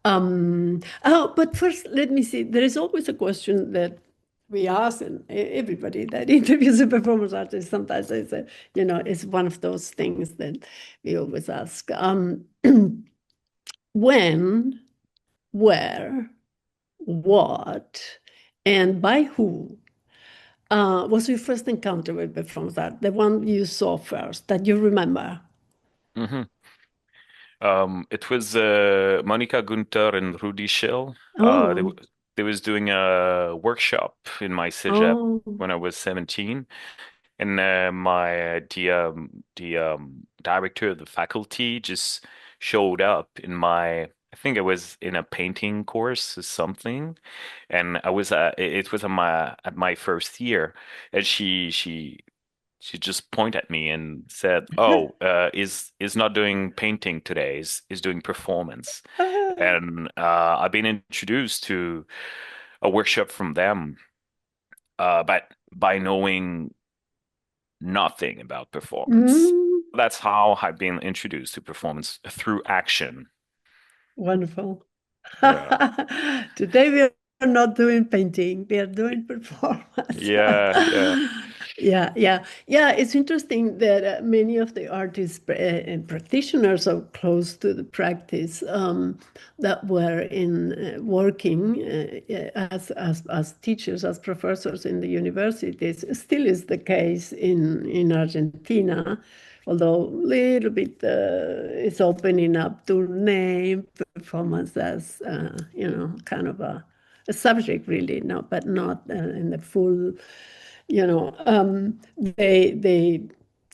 But first, let me see. There is always a question that we ask, and everybody that interviews a performance artist sometimes it's it's one of those things that we always ask. When, where, what, and by who was your first encounter with performance art? The one you saw first that you remember? hmm It was Monica Gunther and Rudy Schill. Oh, They was doing a workshop in my CEGEP oh. when I was 17, and the director of the faculty just showed up in my. I think I was in a painting course or something, and I was it was on my first year, and she just pointed at me and said, "Oh, is not doing painting today. Is doing performance." And I've been introduced to a workshop from them, but by knowing nothing about performance. Mm, That's how I've been introduced to performance through action. wonderful. Yeah, Today we are not doing painting, we are doing performance. yeah, yeah. Yeah, yeah, yeah. It's interesting that many of the artists and practitioners are close to the practice that were in working as teachers, as professors in the universities. Still is the case in Argentina, although a little bit it's opening up to name performance as kind of a subject really, no, but not in the full, you know,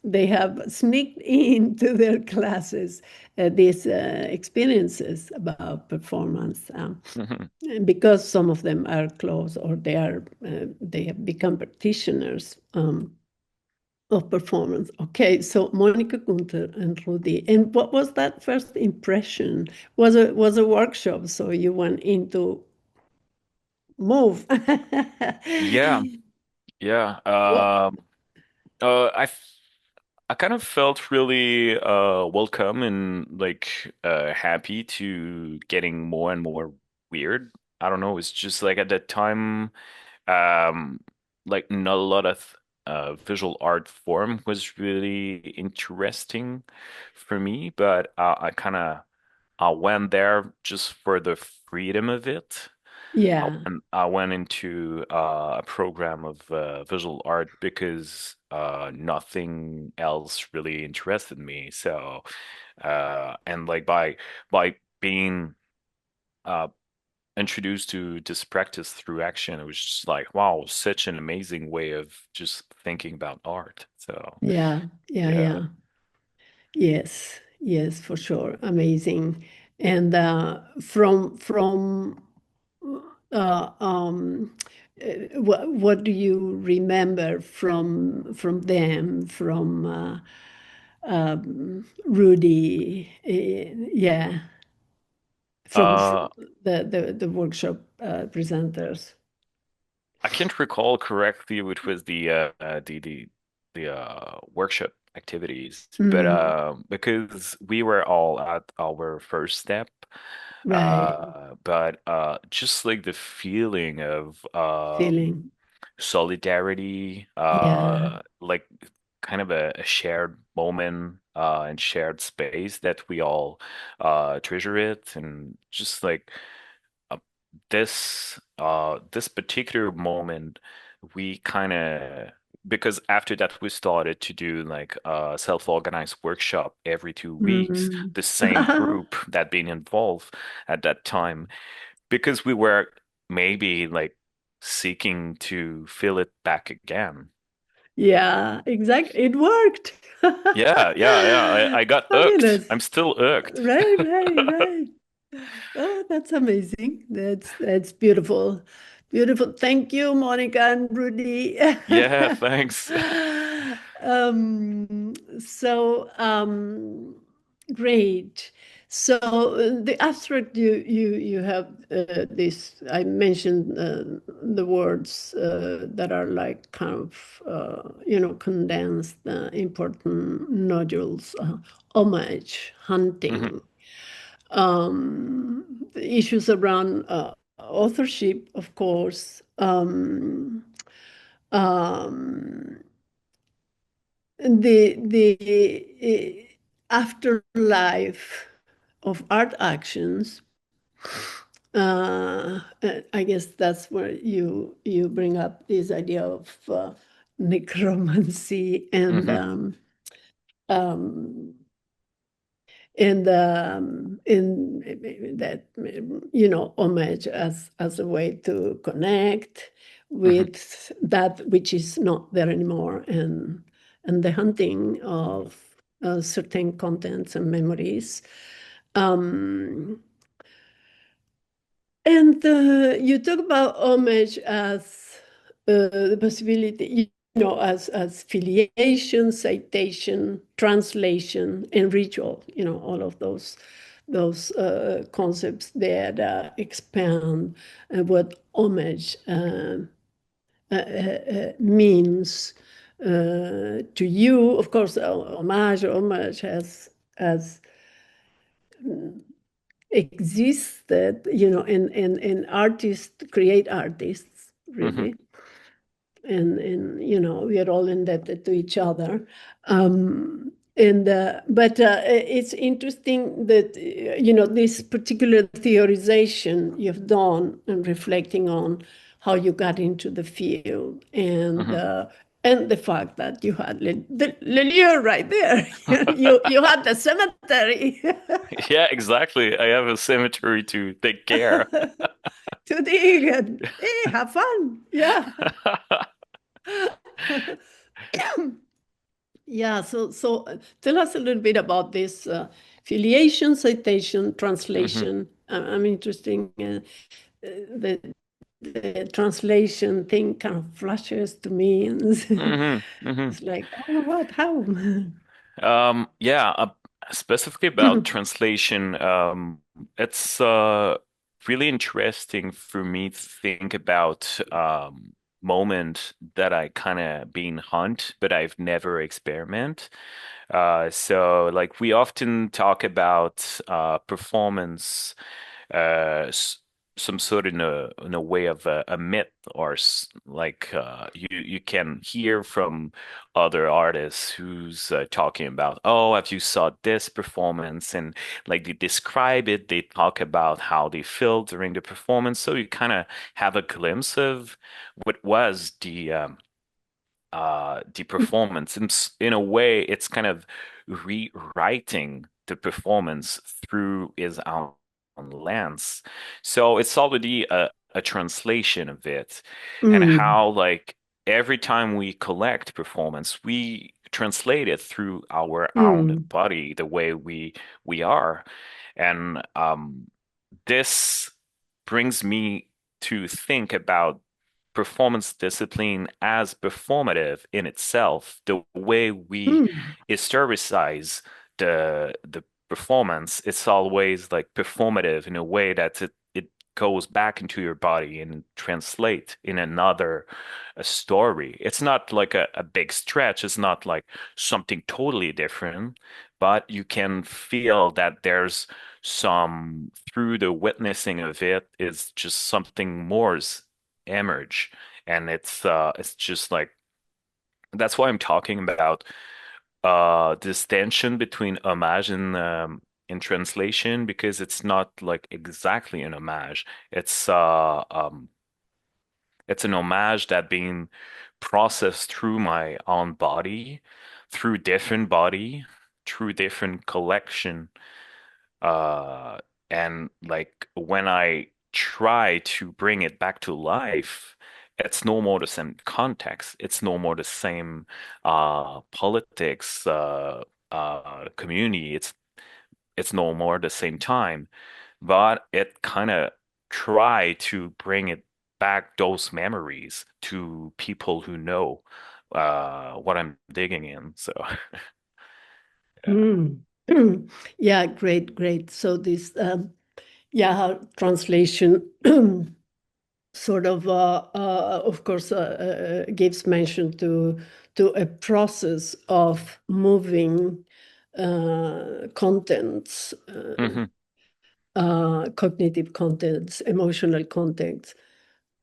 they have sneaked into their classes these experiences about performance because some of them are close or they have become practitioners of performance. Okay, so Monica Gunther and Rudy. And what was that first impression? Was a workshop, so you went into move. Yeah, yeah. What? I I kind of felt really welcome and like happy to getting more and more weird. I don't know, it's just like at that time um like not a lot of visual art form was really interesting for me, but I kind of I went there just for the freedom of it. Yeah, I went into a program of visual art because nothing else really interested me. So, and like by being uh, introduced to this practice through action, it was just like, wow, such an amazing way of just thinking about art. So, yeah, yeah, yeah. yeah. Yes, yes, for sure. Amazing. And from uh, um, what do you remember from them, from Rudy? Yeah, from Uh, the workshop presenters. I can't recall correctly which was the workshop activities, but Mm, because we were all at our first step, right. but just like the feeling of Feeling. solidarity, Yeah. like kind of a shared moment and shared space that we all treasure it, and just like uh, this particular moment we kind of because after that we started to do like a self-organized workshop every 2 weeks, Mm. the same group that been involved at that time, because we were maybe like seeking to fill it back again. Yeah, exactly. It worked. Yeah, I got hooked. Fabulous. I'm still hooked. Right, right, right. Oh, that's amazing. That's beautiful. Beautiful. Thank you, Monica and Rudy. Yeah, thanks. So great. So the abstract you have this. I mentioned the words that are like kind of condensed important nodules. Homage, Mhm. hunting. The issues around authorship, of course, um, the afterlife of art actions. I guess that's where you bring up this idea of necromancy Mm-hmm. um, in that homage as a way to connect Mm-hmm. with that which is not there anymore, and the hunting of certain contents and memories. Um, and you talk about homage as the possibility, as filiation, citation, translation, and ritual, all of those concepts that expand what homage means to you. Of course, homage has existed, and artists create artists, Mm-hmm. really. And we are all indebted to each other. But it's interesting that, this particular theorization you've done and reflecting on how you got into the field and the fact that you had the Lieu right there. You had the cemetery Yeah, exactly. I have a cemetery to take care. to dig and hey, have fun. Yeah. Yeah, so tell us a little bit about this filiation, citation, Mm-hmm. translation. I'm interested. The translation thing kind of flashes to me, and Mm-hmm. Mm-hmm. it's like, oh, what? How? Yeah, specifically about translation, it's really interesting for me to think about moment that I kind of been hunt, but I've never experiment. So like we often talk about performance, some sort in a way of a myth or like you can hear from other artists who's talking about, oh, have you saw this performance? And like they describe it, they talk about how they feel during the performance, so you kind of have a glimpse of what was the performance. In a way, it's kind of rewriting the performance through his own lens. So it's already a translation of it, and Mm, how like every time we collect performance, we translate it through our own mm, body, the way we are. And this brings me to think about performance discipline as performative in itself, the way we mm, historicize the performance. It's always like performative in a way that it goes back into your body and translate in another a story. It's not like a big stretch. It's not like something totally different, but you can feel that there's some through the witnessing of it is just something more's emerge. And it's just like that's why I'm talking about this tension between homage and in translation, because it's not like exactly an homage. It's an homage that being processed through my own body, through different body, through different collection. Uh, and like when I try to bring it back to life, it's no more the same context. It's no more the same politics, community. It's no more the same time, but it kind of try to bring it back those memories to people who know what I'm digging in. So mm. Yeah, great, great. So this, yeah, translation sort of course, gives mention to a process of moving contents hmm cognitive contents, emotional contents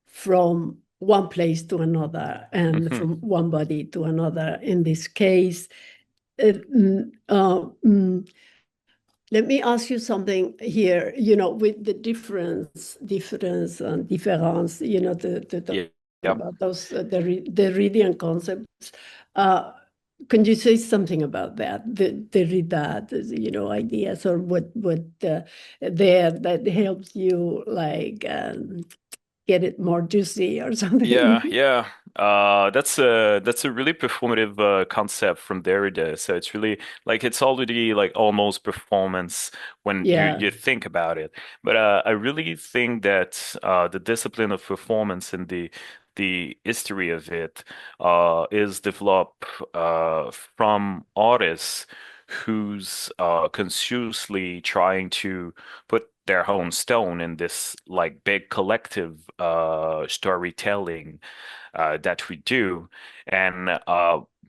from one place to another and Hmm. from one body to another. In this case, it, let me ask you something here, with the difference and difference, Yeah. Yep. about those, the Ridian concepts. Uh, can you say something about that, the Rida, ideas, or what there that helps you, like, get it more juicy or Yeah, something? yeah. That's a really performative concept from Derrida. So it's really like it's already like almost performance when you Yeah. you think about it. But I really think that the discipline of performance and the history of it is developed from artists who's consciously trying to put their own stone in this like big collective storytelling that we do. And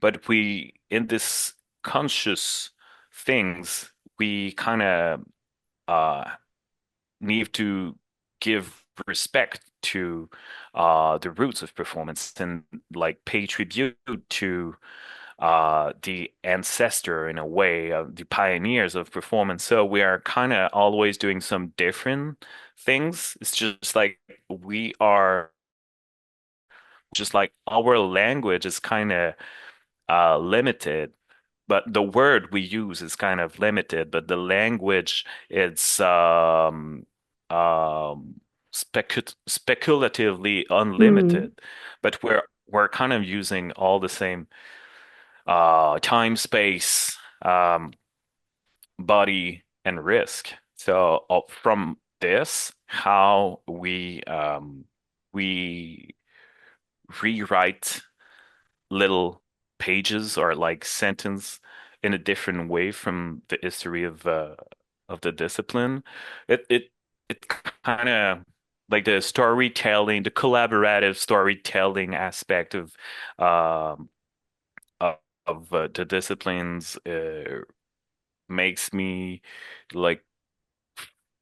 but we in this conscious things, we kind of uh, need to give respect to the roots of performance and like pay tribute to the ancestor in a way, the pioneers of performance. So we are kind of always doing some different things. It's just like we are just like our language is kind of limited, but the word we use is kind of limited, but the language it's speculatively Mm, unlimited. But we're kind of using all the same time, space, body, and risk. So from this, how we rewrite little pages or like sentence in a different way from the history of the discipline. It kind of like the storytelling, the collaborative storytelling aspect um of, of the disciplines makes me like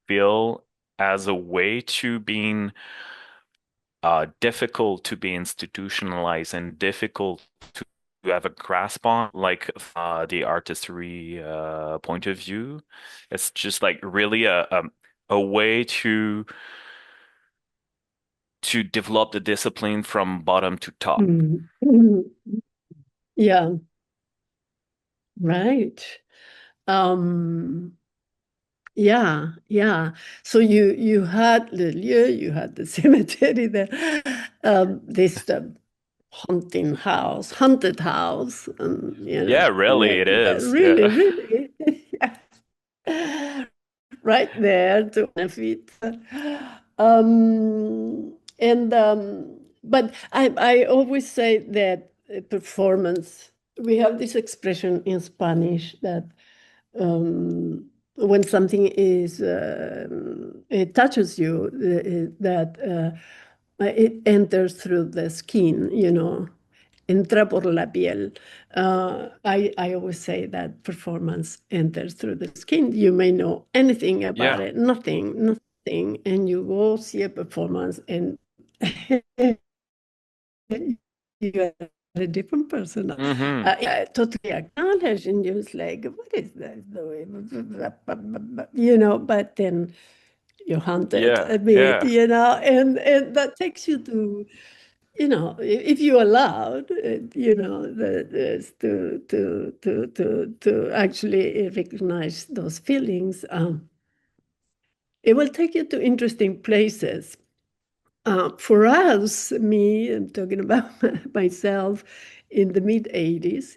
feel as a way to being difficult to be institutionalized and difficult to have a grasp on, like the artistry point of view. It's just like really a way to develop the discipline from bottom to top. mm. Yeah, right. Um, yeah, yeah. So you had the Lieu, you had the cemetery there, this haunted house, and Yeah, really, it is. really, Yeah. really, yeah. Right there to benefit. But I always say that performance, we have this expression in Spanish that when something it touches you, that it enters through the skin, entra por la piel. I always say that performance enters through the skin. You may know anything about Yeah. it, nothing, and you go see a performance and you are a different person. Hmm. I totally acknowledge, and you're like, what is that? But then you're haunted Yeah. a bit, Yeah. and that takes you to, if you allowed, to actually recognize those feelings, it will take you to interesting places. For us, I'm talking about myself, in the mid-'80s,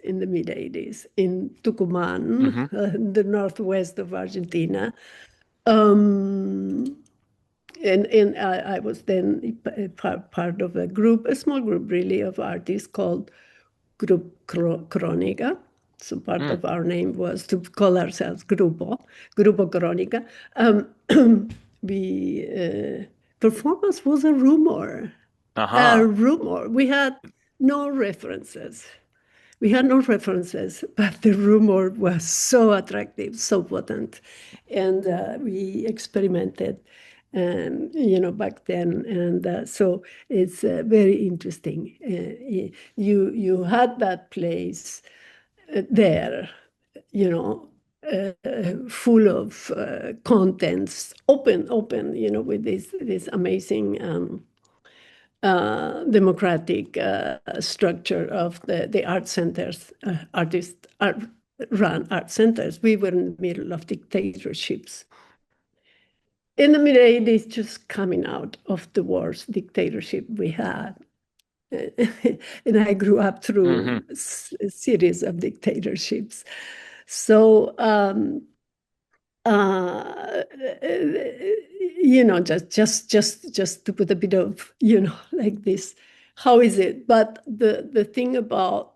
in Tucumán, Hmm. the northwest of Argentina. Um, and I was then part of a small group really, of artists called Group Crónica. So part Mm. of our name was to call ourselves Grupo Crónica. We performance was a rumor. A Uh-huh. rumor. We had no references. We had no references, but the rumor was so attractive, so potent. And we experimented, back then. And so it's very interesting. You had that place there, you know, full of contents, open, with this amazing democratic structure of the art centers, run art centers. We were in the middle of dictatorships. In the mid-80s, just coming out of the worst dictatorship we had. And I grew up through Mm-hmm. a series of dictatorships. So, uh, just to put a bit of, like this, how is it? But the thing about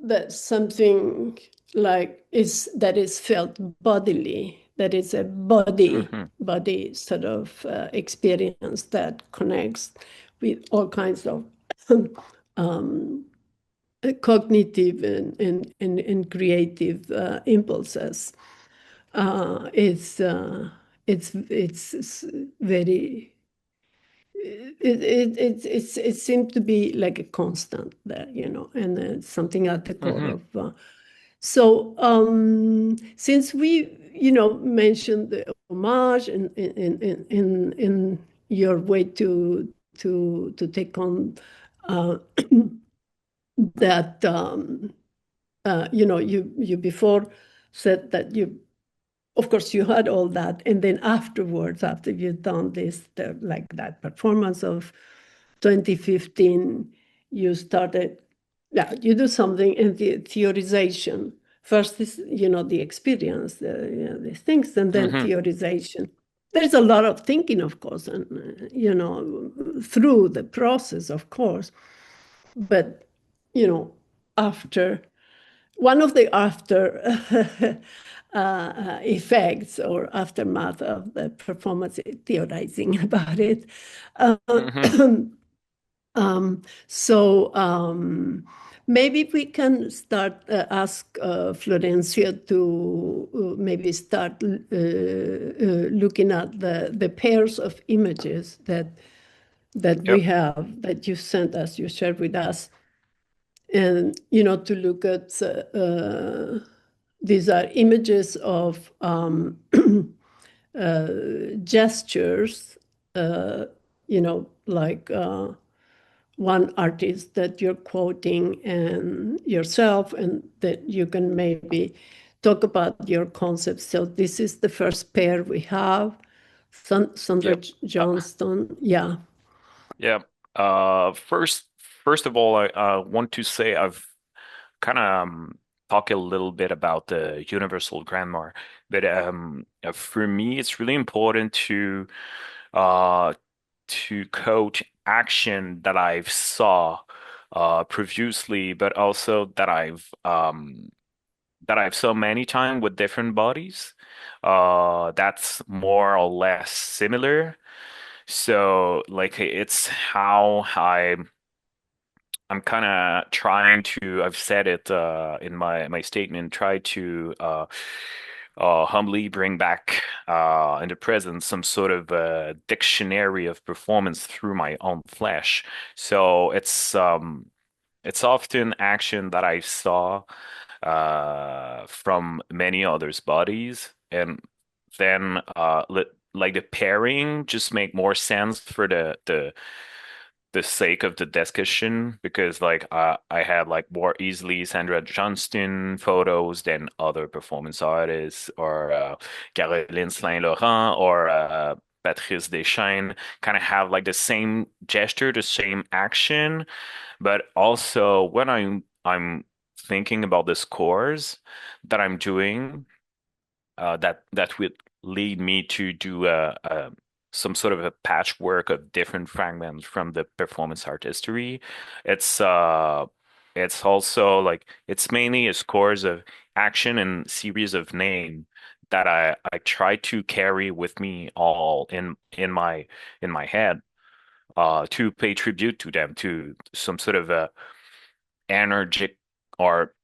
that something like that is felt bodily, that is a Mm-hmm. body sort of experience that connects with all kinds of um, cognitive and creative impulses. It's very it seemed to be like a constant there, and something at the core Mm-hmm. of. So since we, mentioned the homage in your way to take on uh, that, you before said that of course, you had all that, and then afterwards, after you've done this, like that performance of 2015, you started, yeah, you do something, and the theorization. First is, the experience, these things, and then Mm-hmm. theorization. There's a lot of thinking, of course, and, through the process, of course, but, after one of the after effects or aftermath of the performance, theorizing about it. Uh, Mm-hmm. so maybe we can start, ask Florencia to maybe start looking at the pairs of images that we Yep. have, that you sent us, you shared with us, and to look at these are images of gestures, like one artist that you're quoting and yourself, and that you can maybe talk about your concepts. So this is the first pair we have. Sandra Yep. Johnston, yeah. Yeah. First of all, I want to say I've kind of talk a little bit about the universal grammar, but for me, it's really important uh, to coach action that I've saw previously, but also that I've saw many times with different bodies. That's more or less similar. So like it's how I'm kind of trying to, I've said it in my statement, try to humbly bring back into present some sort of dictionary of performance through my own flesh. So it's often action that I saw from many others' bodies, and then like the pairing just make more sense for the sake of the discussion because like I had like more easily Sandra Johnston photos than other performance artists or Caroline Slain-Laurent or Patrice Deschaines kind of have like the same gesture, the same action, but also when I'm thinking about the scores that I'm doing, that would lead me to do some sort of a patchwork of different fragments from the performance art history. It's uh it's also like it's mainly a scores of action and series of name that I try to carry with me all in my head to pay tribute to them to some sort of energetic or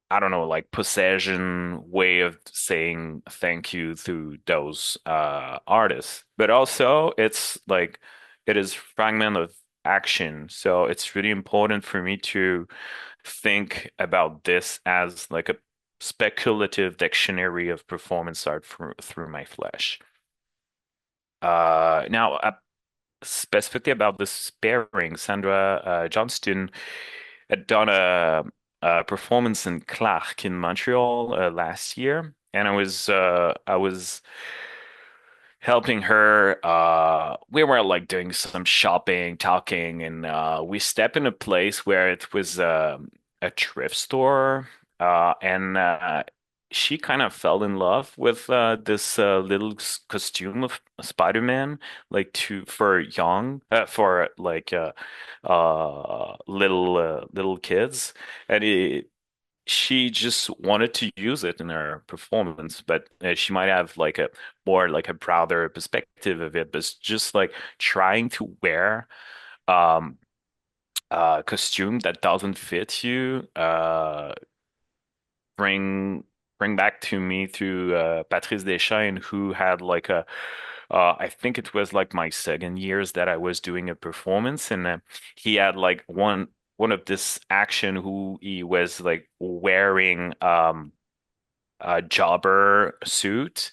I don't know, like possession way of saying thank you to those artists. But also it's like it is fragment of action. So it's really important for me to think about this as like a speculative dictionary of performance art through my flesh. Now, specifically about this pairing, Sandra Johnston had done a performance in Clark in Montreal last year, and I was helping her. We were like doing some shopping, talking, and we stepped in a place where it was a thrift store, and she kind of fell in love with this little costume of Spider-Man, like to for young, for like little kids, and she just wanted to use it in her performance, but she might have like a more like a broader perspective of it, but it's just like trying to wear um a costume that doesn't fit you, bring bring back to me through Patrice Deschaines, who had like a I think it was like my second years that I was doing a performance, and he had like one of this action who he was like wearing a jobber suit,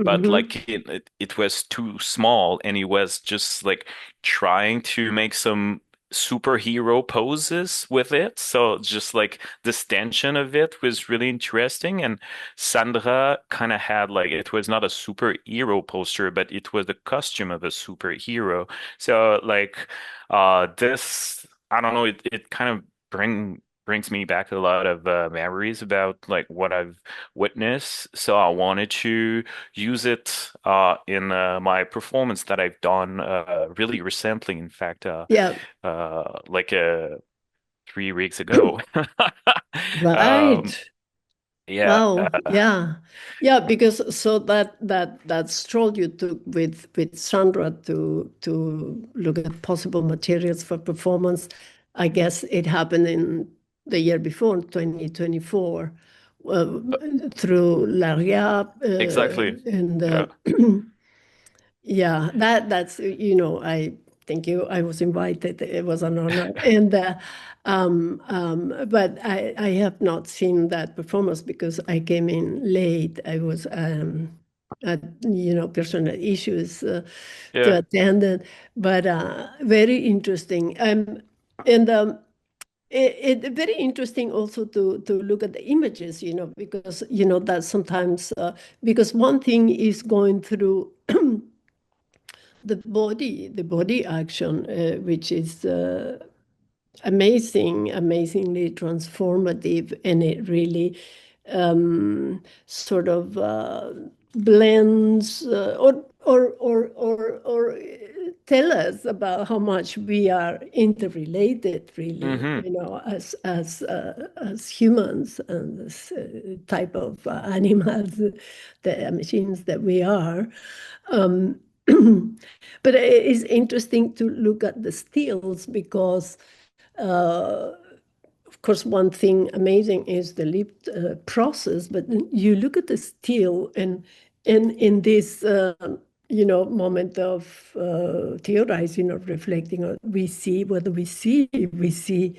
but Mm-hmm. like it was too small, and he was just like trying to make some superhero poses with it. So just like this tension of it was really interesting. And Sandra kind of had like it was not a superhero poster, but it was the costume of a superhero. So like this, I don't know, it kind of brings me back a lot of memories about like what I've witness. So I wanted to use it in my performance that I've done really recently. In fact, Yeah, like 3 weeks ago. Um, right. yeah. Wow. Yeah. Yeah, because so that stroll you took with Sandra to look at possible materials for performance, I guess it happened in the year before, 2024, uh, through RiAP, Exactly. and Yeah. yeah, that's I thank you. I was invited. It was an honor, and but I have not seen that performance because I came in late. I was had personal issues to Yeah. attend it, but very interesting. And very interesting also to look at the images, because that sometimes because one thing is going through the body action, which is amazingly transformative, and it really sort of blends or tell us about how much we are interrelated, really, Hmm. as humans and this type of animals, the machines that we are. Um, but it is interesting to look at the stills because uh, of course, one thing amazing is the lived process, but then you look at the still, and in this moment of theorizing or reflecting, or we see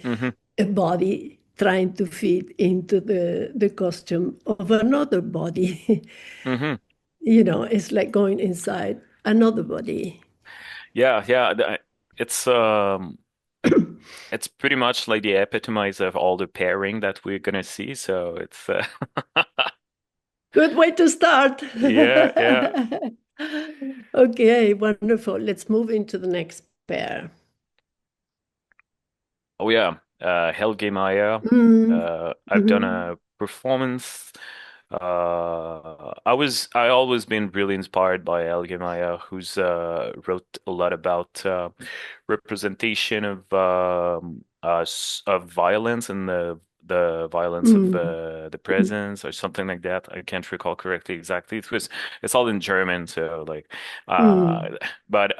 Hmm. a body trying to fit into the costume of another body. Hmm. It's like going inside another body. Yeah. Yeah. It's it's pretty much like the epitomize of all the pairing that we're gonna see. So it's Good way to start. yeah. Yeah. Okay, wonderful. Let's move into the next pair. Oh yeah, Helge Maya. Mm, I've done mhm, a performance. I always been really inspired by Helge Maya, who's wrote a lot about representation of violence and the violence of mm, the presence or something like that. I can't recall correctly exactly. It's all in German, so like mm, but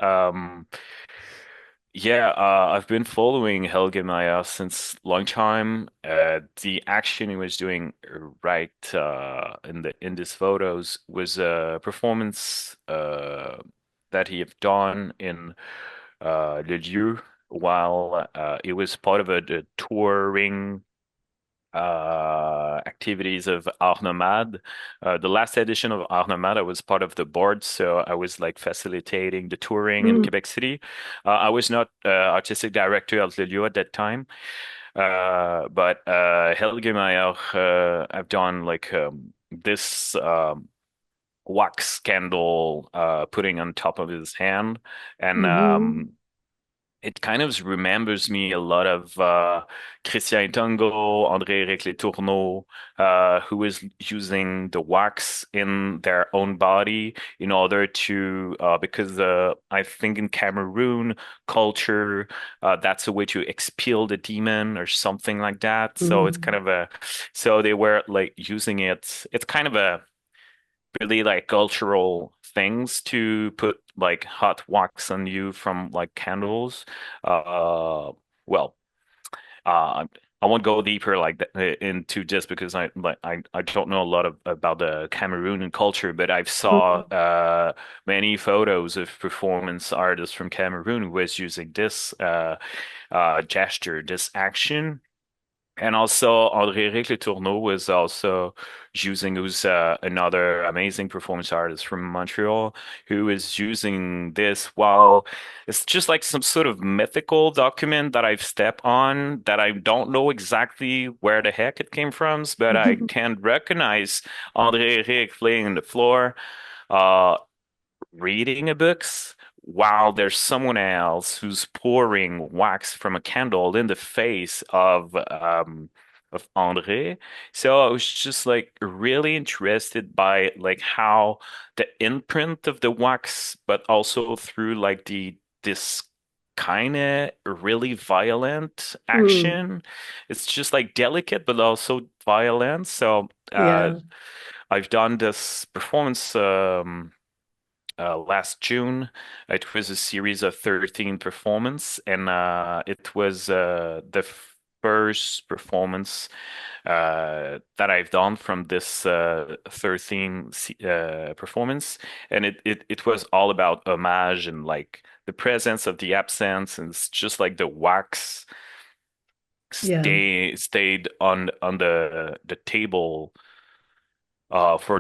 Yeah, I've been following Helge Maya since long time. The action he was doing right in these photos was a performance that he have done in Lieu while it was part of the touring activities of Art Nomade. The last edition of Art Nomade, I was part of the board, so I was like facilitating the touring in Mm, Quebec City. I was not artistic director at Lieu at that time, but Helge Meyer, I've done like this wax candle putting on top of his hand, and mhm, it kind of remembers me a lot of Christian Itongo, André-Éric Letourneau, who is using the wax in their own body in order to, because I think in Cameroon culture, that's a way to expel the demon or something like that. So it's kind mm, of so they were like using it. It's kind of a really like cultural things to put like hot wax on you from like candles. Well, uh, I won't go deeper like into this because I don't know a lot about the Cameroonian culture, but I've saw mm, many photos of performance artists from Cameroon who was using this gesture, this action. And also, André-Éric Letourneau was also using, who's another amazing performance artist from Montreal, who is using this while it's just like some sort of mythical document that I've stepped on that I don't know exactly where the heck it came from, but I mhm, can recognize André-Éric laying on the floor. Uh, Reading a books while there's someone else who's pouring wax from a candle in the face of André. So I was just like really interested by like how the imprint of the wax, but also through like the this kind of really violent mm, action. It's just like delicate but also violent. So yeah, I've done this performance last June. It was a series of 13 performance, and it was the first performance that I've done from this 13 performance, and it was all about homage and like the presence of the absence, and it's just like the wax yeah, stayed on the table for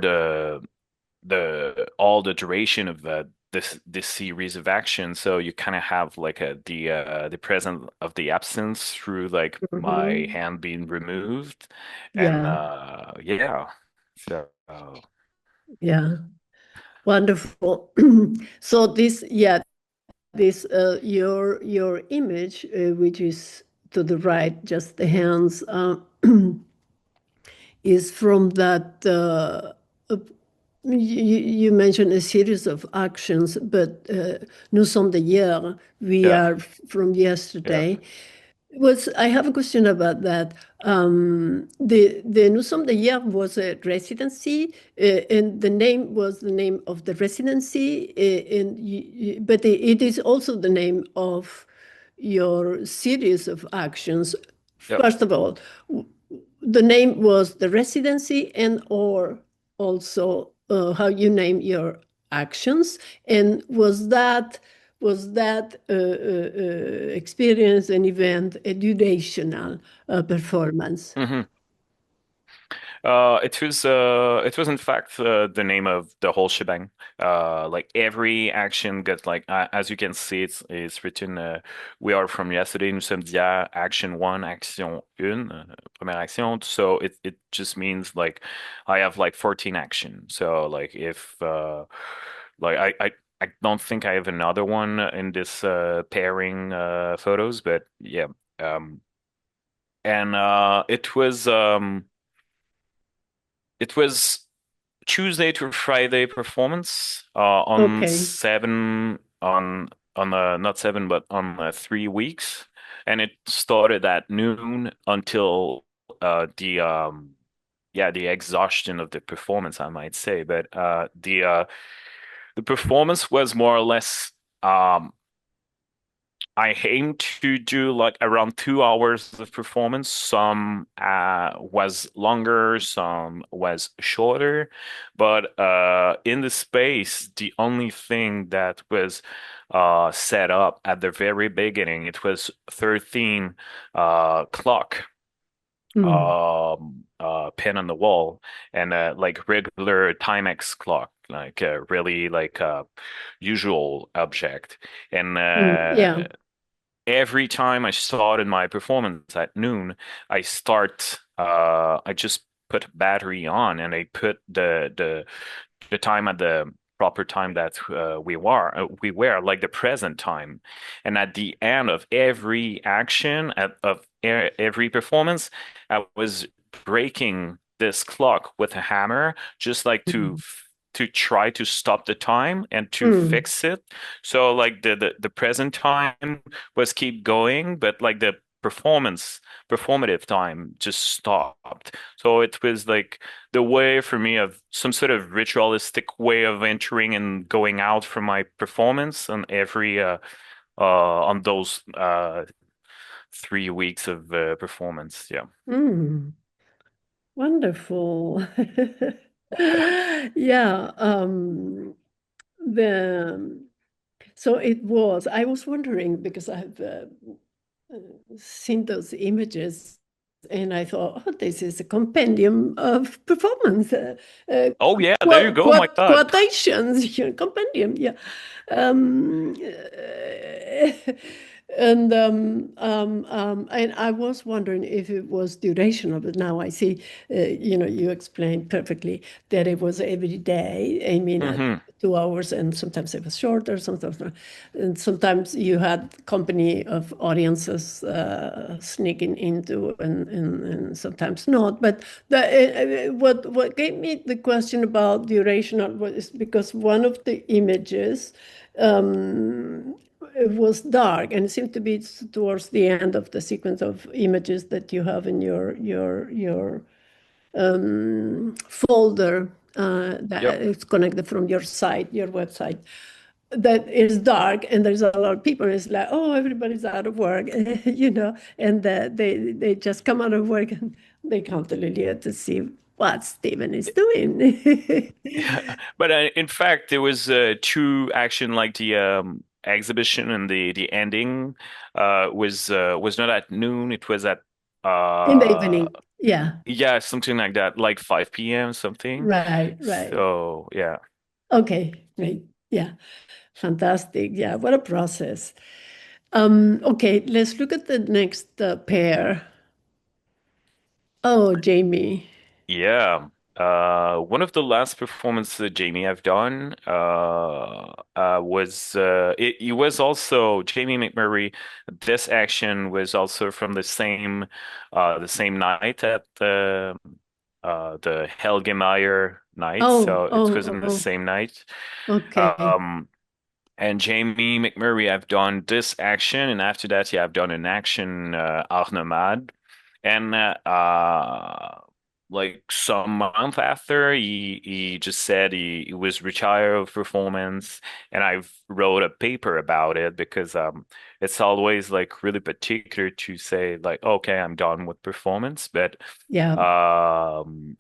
the all the duration of this series of actions. So you kind of have like the presence of the absence through like my mhm, hand being removed, and yeah, yeah. So yeah, wonderful. So this, yeah, this your image, which is to the right, just the hands, is from that. You mentioned a series of actions, but nous sommes d'hier, we yeah, are from yeah, yesterday. I have a question about that. The Nous sommes d'hier was a residency, and the name was the name of the residency, but it is also the name of your series of actions. yeah. First of all, the name was the residency and or also how you name your actions. And was that experience an event a durational performance? Hmm. It was in fact the name of the whole shebang. Like every action gets like as you can see, it's written. We are from yesterday. Nous sommes d'hier. Action one, action une, première action. So it just means like I have like 14 actions. So like if like I don't think I have another one in this pairing photos, but yeah. Um, and it was Tuesday to Friday performance on Okay. seven on not seven but on 3 weeks, and it started at noon until the yeah, the exhaustion of the performance, I might say. But the performance was more or less um I aim to do like around 2 hours of performance. Some was longer, some was shorter. But in the space, the only thing that was set up at the very beginning, it was 13 clock Mm, pin on the wall and like regular Timex clock, like really like a usual object. And yeah. every time I started my performance at noon, I just put battery on and I put the time at the proper time that we were like the present time. And at the end of every action of every performance, I was breaking this clock with a hammer, just like Mm, to try to stop the time and to mm, fix it. So like the present time was keep going, but like the performative time just stopped. So it was like the way for me of some sort of ritualistic way of entering and going out from my performance on every on those 3 weeks of performance. Yeah. mm. Wonderful. Yeah. The so it was. I was wondering because I've seen those images, and I thought, oh, this is a compendium of performance. Oh yeah, there you go. My God. Quotations, compendium, yeah. Um, and I was wondering if it was durational, but now I see, you explained perfectly that it was every day. I mean, Hmm. 2 hours, and sometimes it was shorter, sometimes not. And sometimes you had company of audiences sneaking into, and sometimes not. But what gave me the question about duration was because one of the images it was dark, and it seemed to be towards the end of the sequence of images that you have in your folder that Yep. is connected from your site, your website, that is dark, and there's a lot of people. And it's like, oh, everybody's out of work, and they just come out of work and they come to Lilia to see what Steven is doing. Yeah. But in fact, there was two action like the exhibition and the ending was not at noon. It was at In the uh evening. Yeah. yeah, something like that, like 5 p.m. something. Right, right. So yeah. Okay, great. Yeah, fantastic. Yeah, what a process. Okay, let's look at the next pair. Oh, Jamie. Yeah. One of the last performances that Jamie have done was it was also Jamie McMurray. This action was also from the same night at the Helgemeyer night. Oh, So it was oh, in the oh, same night. okay. Um, and Jamie McMurray have done this action, and after that, yeah, I've done an action Arnomad. And like some month after, he just said he was retired of performance, and I've wrote a paper about it because it's always like really particular to say like, okay, I'm done with performance, but Yeah.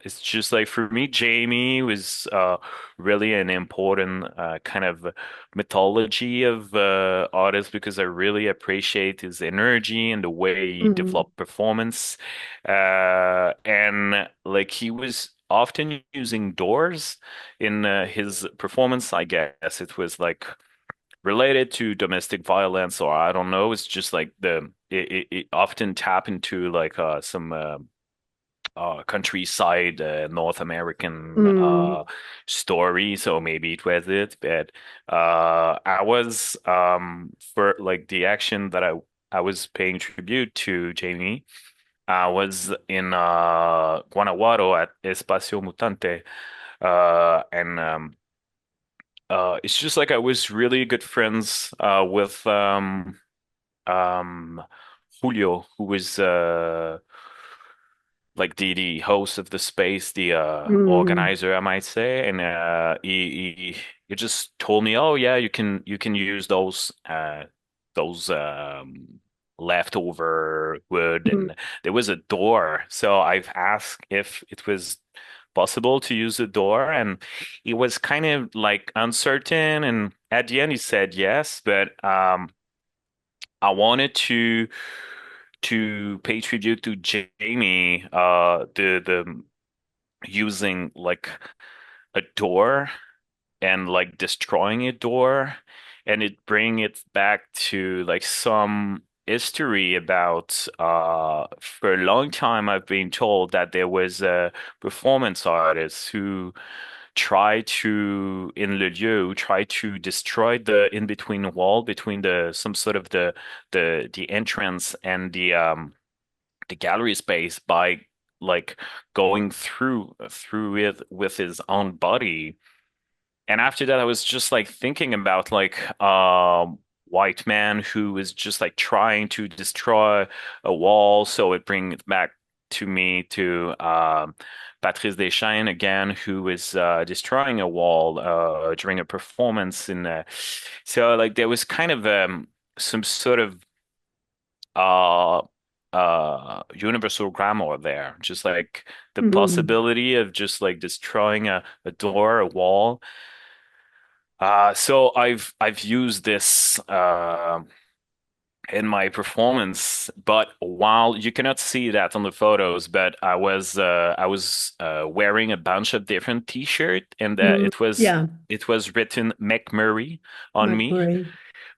it's just like for me, Jamie was really an important kind of mythology of artists because I really appreciate his energy and the way he Mm, developed performance. And like he was often using doors in his performance. I guess it was like related to domestic violence, or I don't know. It's just like it often tap into like some countryside North American mm, story, so maybe it was it. But I was for like the action that I was paying tribute to Jamie. I was in Guanajuato at Espacio Mutante, and it's just like I was really good friends with um, Julio, who was like the host of the space, the mm, organizer, I might say, and he just told me, "Oh yeah, you can use those." those leftover wood, Mm. and there was a door. So I've asked if it was possible to use the door, and he was kind of like uncertain. And at the end, he said yes, but I wanted to pay tribute to Jamie, the using like a door and like destroying a door, and it bring it back to like some history about for a long time I've been told that there was a performance artist who tried to in Lieu try to destroy the in between wall between the some sort of the entrance and the gallery space by like going through it with his own body. And after that, I was just like thinking about like white man who is just like trying to destroy a wall. So it brings it back to me to Patrice Deschaines again, who is destroying a wall during a performance in so like there was kind of some sort of uh universal grammar there, just like the Mm. possibility of just like destroying a door, a wall. So I've used this in my performance, but while you cannot see that on the photos, but I was wearing a bunch of different t-shirt, and Mm. Yeah, it was written McMurray on me McMurray.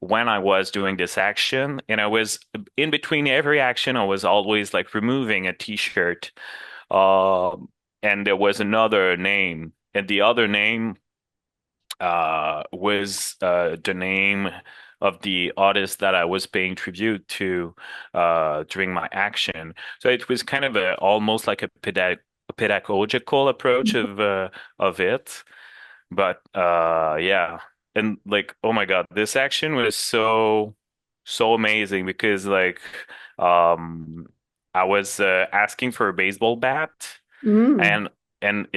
when I was doing this action, and I was in between every action, I was always like removing a t-shirt, um, and there was another name, and the other name was the name of the artist that I was paying tribute to during my action. So it was kind of a almost like a pedagogical approach of it. But yeah, and like oh my God, this action was so amazing because like um I was asking for a baseball bat, Mm. and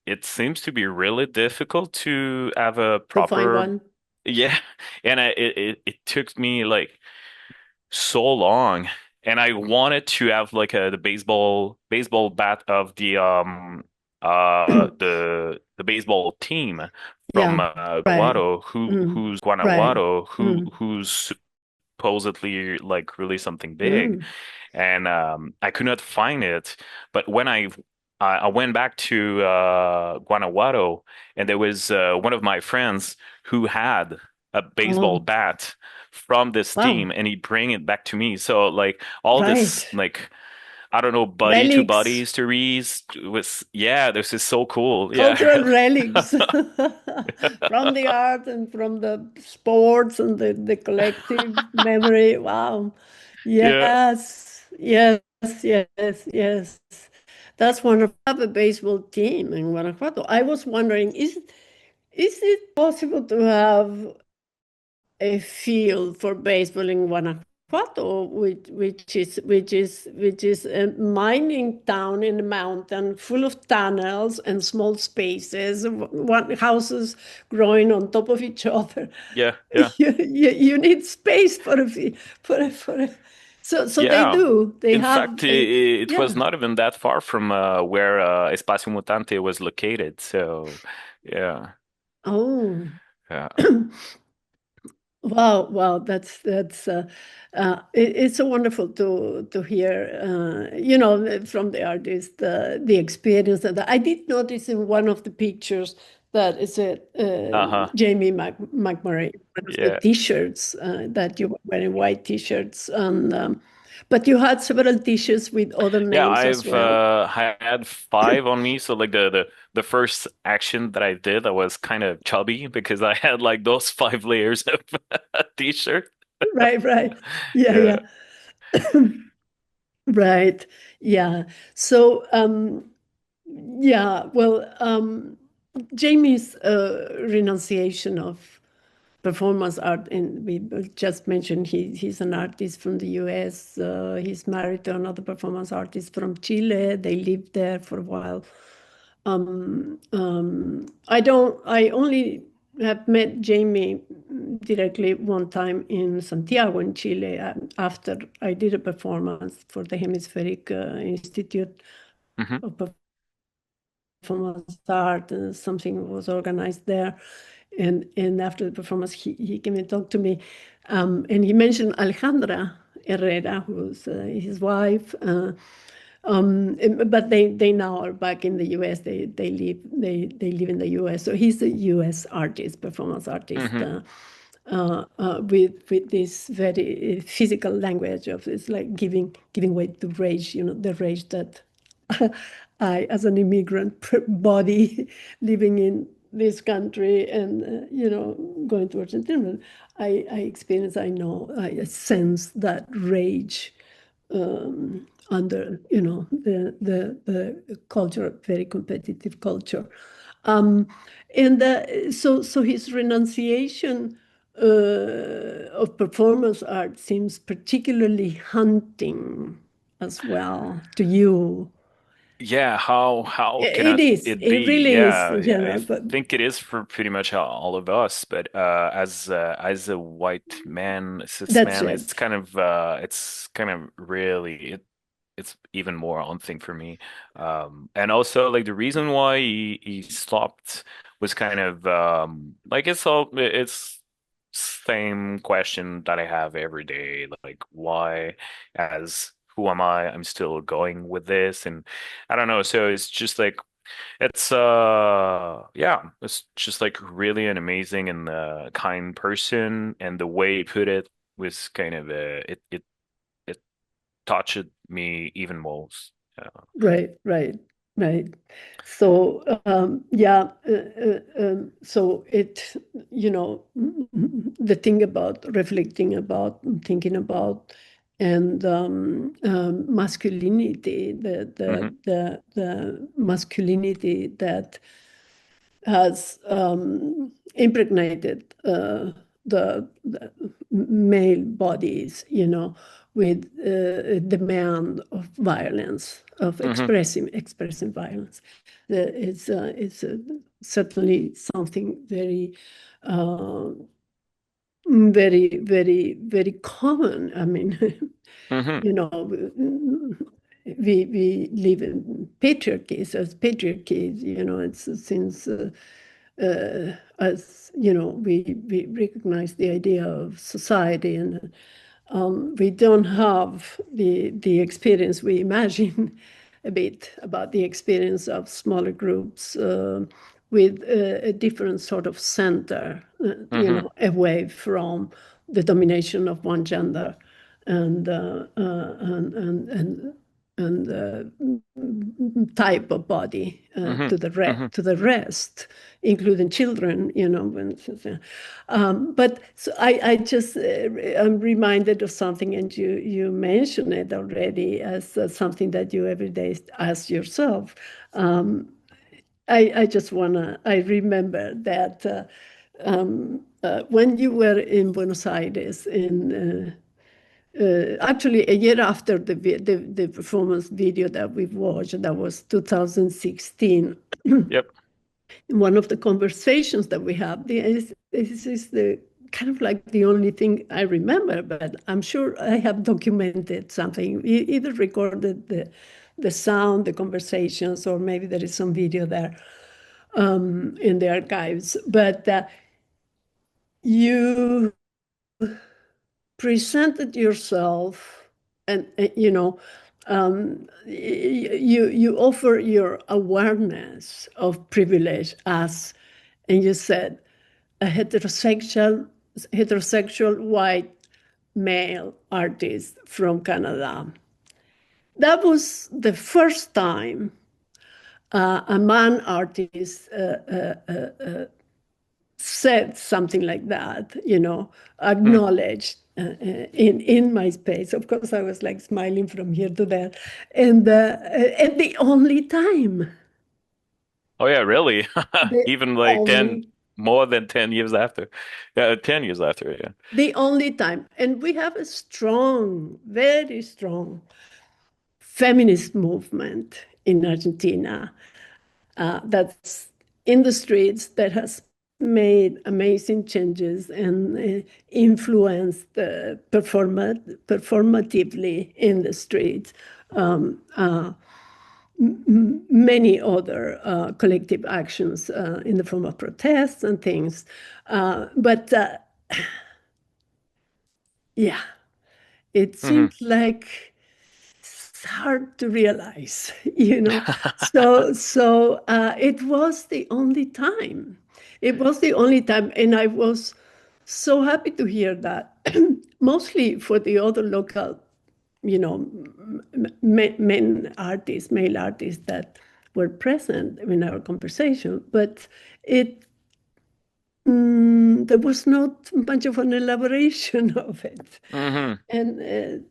it seems to be really difficult to have a To find proper one. yeah, and it took me like so long, and I wanted to have like the baseball bat of the baseball team from Yeah, right. Mm. who's Right. Guanajuato, Mm. who's supposedly like really something big, Mm. and I could not find it. But when I went back to Guanajuato, and there was one of my friends who had a baseball Oh, bat from this wow. team, and he bring it back to me. So like all Right. this like I don't know buddy to buddy Relics. histories was yeah, this is so cool. Yeah, Cultural really. relics from the art and from the sports and the collective memory. Wow. Yeah. Yes, yes, yes, yes. That's wonderful. I have a baseball team in Guanajuato. I was wondering, is it possible to have a field for baseball in Guanajuato, which is a mining town in the mountain, full of tunnels and small spaces, houses growing on top of each other. Yeah, yeah. You need space for a. So they Yeah. do. They In have fact, a it was yeah. not even that far from where Espacio Mutante was located. So, yeah, Oh. yeah, Wow, wow, it's so wonderful to hear, from the artist, the experience that I did notice in one of the pictures that is a uh-huh, Jamie McMurray, one of the yeah, T-shirts that you were wearing white T-shirts, and but you had several T-shirts with other yeah. names as I've well. had five on me. So, like the first action that I did, I was kind of chubby because I had like those five layers of t-shirt. Right, right, yeah, Yeah, yeah, right, yeah. So, yeah, well, Jamie's renunciation of performance art, and we just mentioned he's an artist from the US. He's married to another performance artist from Chile. They lived there for a while. I only have met Jamie directly one time in Santiago in Chile after I did a performance for the Hemispheric Institute Hmm. of Performance Art. Something was organized there. And after the performance, he came and talked to me. And he mentioned Alejandra Herrera, who's his wife. But they now are back in the U.S. They live in the U.S. So he's a U.S. artist, performance artist, Hmm. with this very physical language of it's like giving way to rage. The rage that I, as an immigrant body living in this country and going to Argentina, I experience. I sense that rage under the culture, very competitive culture, um, and so his renunciation of performance art seems particularly haunting as well to you. Yeah, how It cannot is. it It be? really is. Yeah, I But think it is for pretty much all of us, but as a white man, cis that's man, it. it's kind of really it's even more on thing for me. And also like the reason why he stopped was kind of like it's same question that I have every day, like why as who am I? I'm still going with this and I don't know. So it's just like yeah, it's just like really an amazing and kind person, and the way he put it was kind of it touched me even most. Right, right, right. So yeah, so the thing about reflecting about, thinking about, and masculinity, Hmm. the masculinity that has impregnated the male bodies, with a demand of violence, of Hmm. expressing violence. It's certainly something very, uh, very, very, very common. I mean, Hmm. you know, we live in patriarchies. As patriarchies, it's since as we recognize the idea of society, and we don't have the experience we imagine a bit about the experience of smaller groups with a different sort of center, Hmm. away from the domination of one gender and type of body Hmm. Hmm. to the rest, including children. But so I just I'm reminded of something, and you mentioned it already as something that you every day ask yourself. I just wanna. I remember that when you were in Buenos Aires in. Actually, a year after the performance video that we watched, that was 2016, Yep. in one of the conversations that we had, this is the kind of like the only thing I remember, but I'm sure I have documented something, either recorded the sound, the conversations, or maybe there is some video there in the archives. But you presented yourself, and you offer your awareness of privilege as, and you said, a heterosexual white male artist from Canada. That was the first time a man artist said something like that, Mm. acknowledged in my space. Of course, I was like smiling from here to there, and the only time, Oh yeah, really? the Even like 10, only more than 10 years after. Yeah, 10 years after, yeah. the only time, and we have a strong, very strong feminist movement in Argentina that's in the streets, that has made amazing changes and influenced performatively in the streets. Many other collective actions in the form of protests and things. But yeah, it Hmm. seems like it's hard to realize, you know. So it was the only time. It was the only time, and I was so happy to hear that, mostly for the other local, you know, men artists, male artists that were present in our conversation. But it there was not much of an elaboration of it. Hmm. And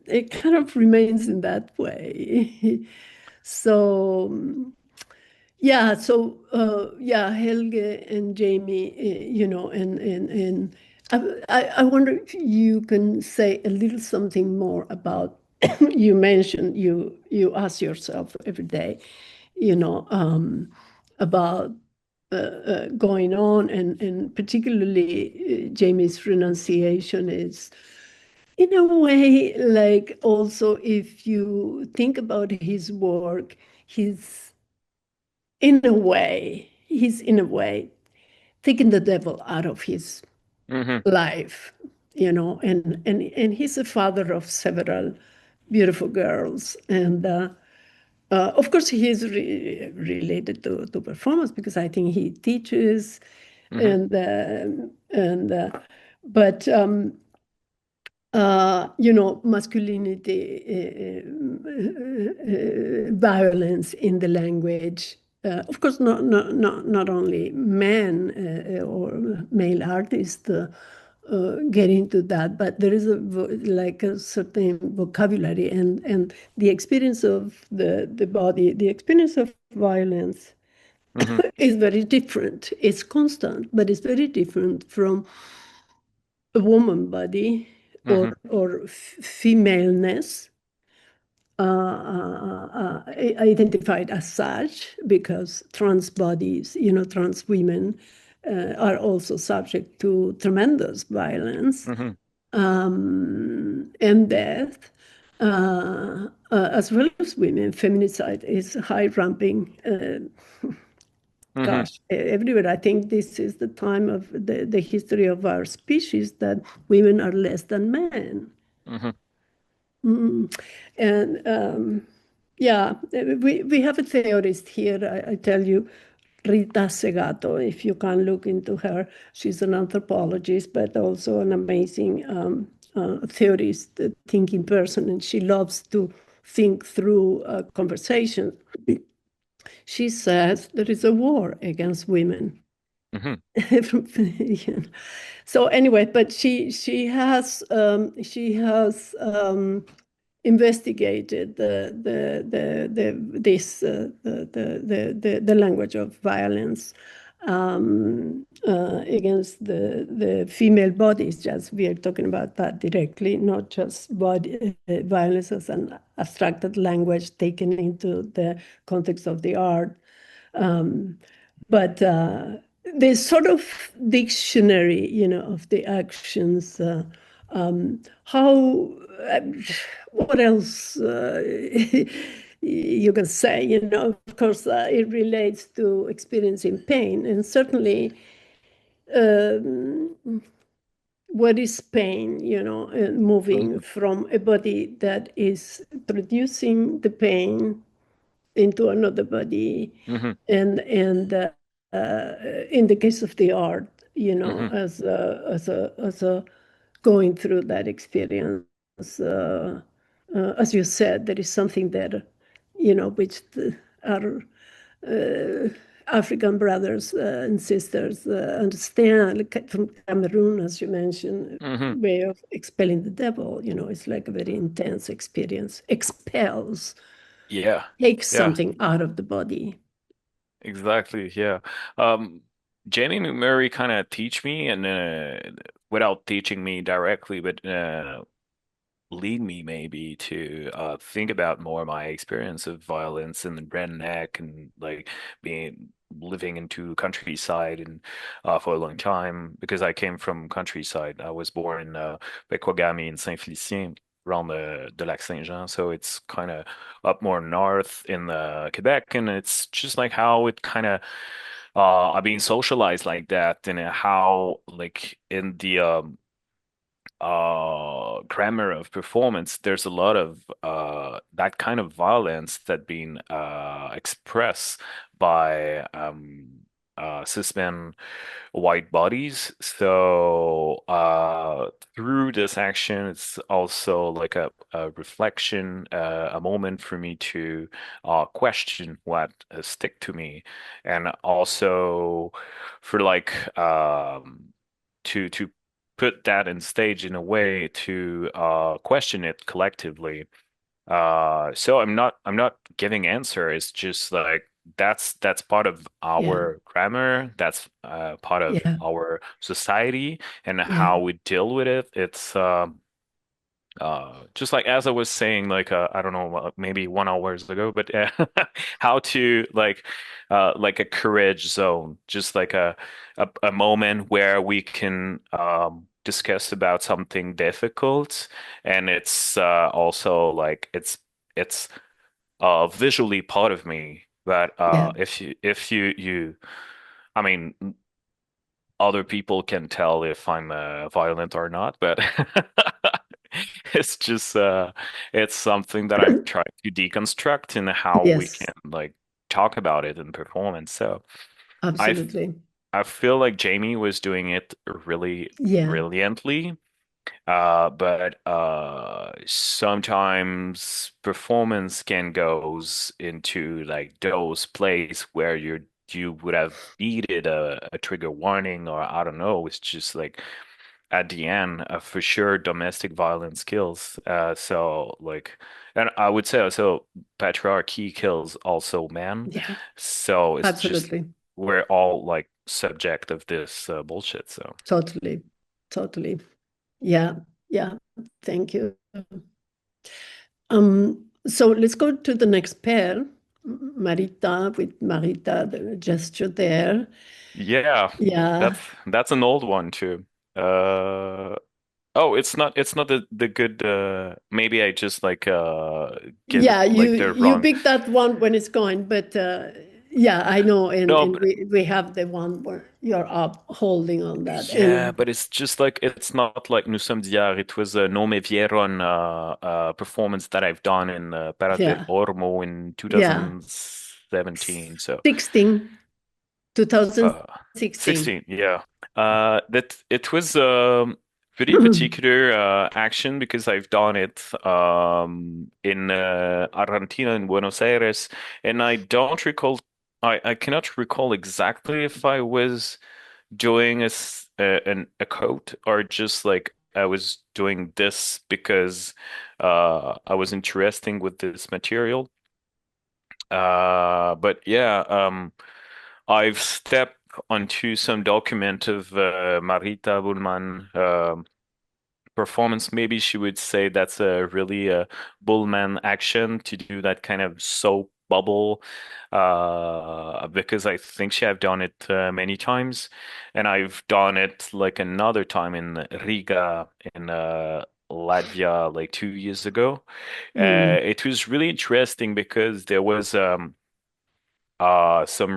it kind of remains in that way. So, yeah, Helge and Jamie, and I wonder if you can say a little something more about, you mentioned you ask yourself every day, about going on, and particularly Jamie's renunciation is, in a way, like, also, if you think about his work, he's he's in a way taking the devil out of his Hmm. life, and he's a father of several beautiful girls, and of course he is related to performance, because I think he teaches, Hmm. and but masculinity, violence in the language. Of course, not only men or male artists get into that, but there is like a certain vocabulary, and the experience of the body, the experience of violence Hmm. is very different. It's constant, but it's very different from a woman body, or Hmm. femaleness, identified as such, because trans bodies, trans women are also subject to tremendous violence, Hmm. and death, as well as women. Feminicide is high ramping. Hmm. Gosh, everywhere. I think this is the time of the history of our species that women are less than men. Hmm. Mm. And yeah, we have a theorist here, I tell you, Rita Segato, if you can look into her. She's an anthropologist, but also an amazing theorist, thinking person, and she loves to think through conversation. She says there is a war against women. Hmm. So anyway, but she has investigated the language of violence against the female bodies. Just we are talking about that directly, not just body violence as an abstracted language taken into the context of the art. Um, but this sort of dictionary, of the actions. How? What else you can say? Of course, it relates to experiencing pain, and certainly, um, what is pain? Moving from a body that is producing the pain into another body, Hmm. and in the case of the art, Hmm. as a going through that experience, as you said, there is something there, which our uh, African brothers and sisters understand, like from Cameroon, as you mentioned, Hmm. way of expelling the devil. It's like a very intense experience. Expels, Yeah. takes Yeah. something out of the body. Exactly. Yeah. Um, Jamie McMurray kind of teach me, and without teaching me directly, but lead me maybe to think about more my experience of violence in the redneck and like being living into countryside and for a long time because I came from countryside. I was born in Pequagami in Saint-Félicien around the Lac Saint-Jean, so it's kind of up more north in Quebec, and it's just like how it kind of I've been socialized like that, and how like in the grammar of performance, there's a lot of that kind of violence that being expressed by cis men white bodies. So through this action, it's also like a reflection, a moment for me to question what stick to me, and also for like to put that in stage in a way to question it collectively. So I'm not giving answer. It's just like that's part of Yeah, our grammar. That's part of yeah, our society and yeah, how we deal with it. It's just like as I was saying, like I don't know, maybe 1 hours ago, but how to like a courage zone, just like a moment where we can discuss about something difficult, and it's also like it's visually part of me. But yeah, if you, I mean, other people can tell if I'm violent or not, but it's just it's something that I'm trying to deconstruct in how we yes, can like talk about it in performance. So I absolutely. I feel like Jamie was doing it really Yeah, brilliantly. But sometimes performance can goes into like those plays where you would have needed a trigger warning, or I don't know. It's just like at the end, for sure, domestic violence kills. So like, and I would say also patriarchy kills also men. yeah, So it's just absolutely. we're all like subject of this bullshit. So. Totally, totally. Yeah, yeah. Thank you. So let's go to the next pair. Marita with Marita, the gesture there. Yeah, Yeah, that's an old one too. Uh oh, it's not the good maybe I just like get it yeah. You like the you wrong. pick that one when it's going, but yeah, I know, and No, and but we have the one where you're up holding on that, yeah, and but it's just like it's not like Nous sommes d'hier. It was a No Me Vieron performance that I've done in Paras del yeah, Ormo in yeah. 2017. So 16, Uh, 2016. 16, yeah. That it was pretty particular action because I've done it in Argentina in Buenos Aires, and I don't recall. I cannot recall exactly if I was doing a code or just like I was doing this because I was interesting with this material. But yeah, I've stepped onto some document of Marita Bullman performance. Maybe she would say that's a really Bullman action to do that kind of soap bubble, because I think she have done it many times, and I've done it like another time in Riga in Latvia like 2 years ago. Mm, It was really interesting because there was some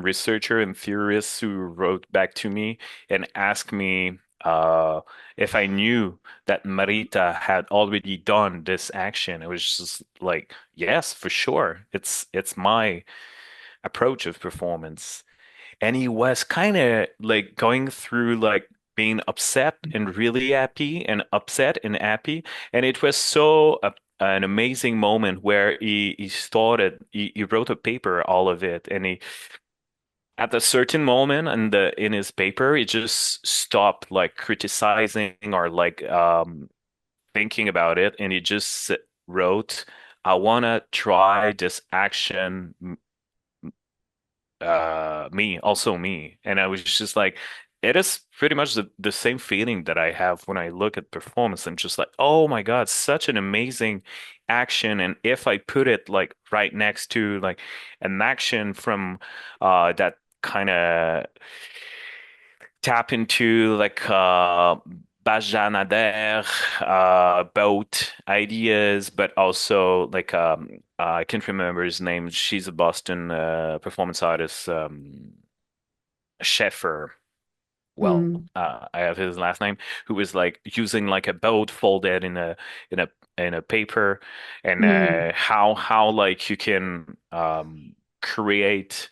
researcher and theorists who wrote back to me and asked me if I knew that Marita had already done this action. It was just like, yes, for sure. It's my approach of performance. And he was kind of like going through like being upset and really happy and upset and happy. And it was so an amazing moment where he started, he wrote a paper, all of it, and he at a certain moment in his paper, he just stopped like criticizing or like thinking about it, and he just wrote, "I wanna try this action, me, also me." And I was just like, it is pretty much the same feeling that I have when I look at performance. I'm just like, oh my God, such an amazing action. And if I put it like right next to like an action from that kind of tap into like BsAs-AR about ideas, but also like I can't remember his name. She's a Boston performance artist, Sheffer. Well, Mm, I have his last name, who was like using like a boat folded in a in a paper, and mm, how like you can create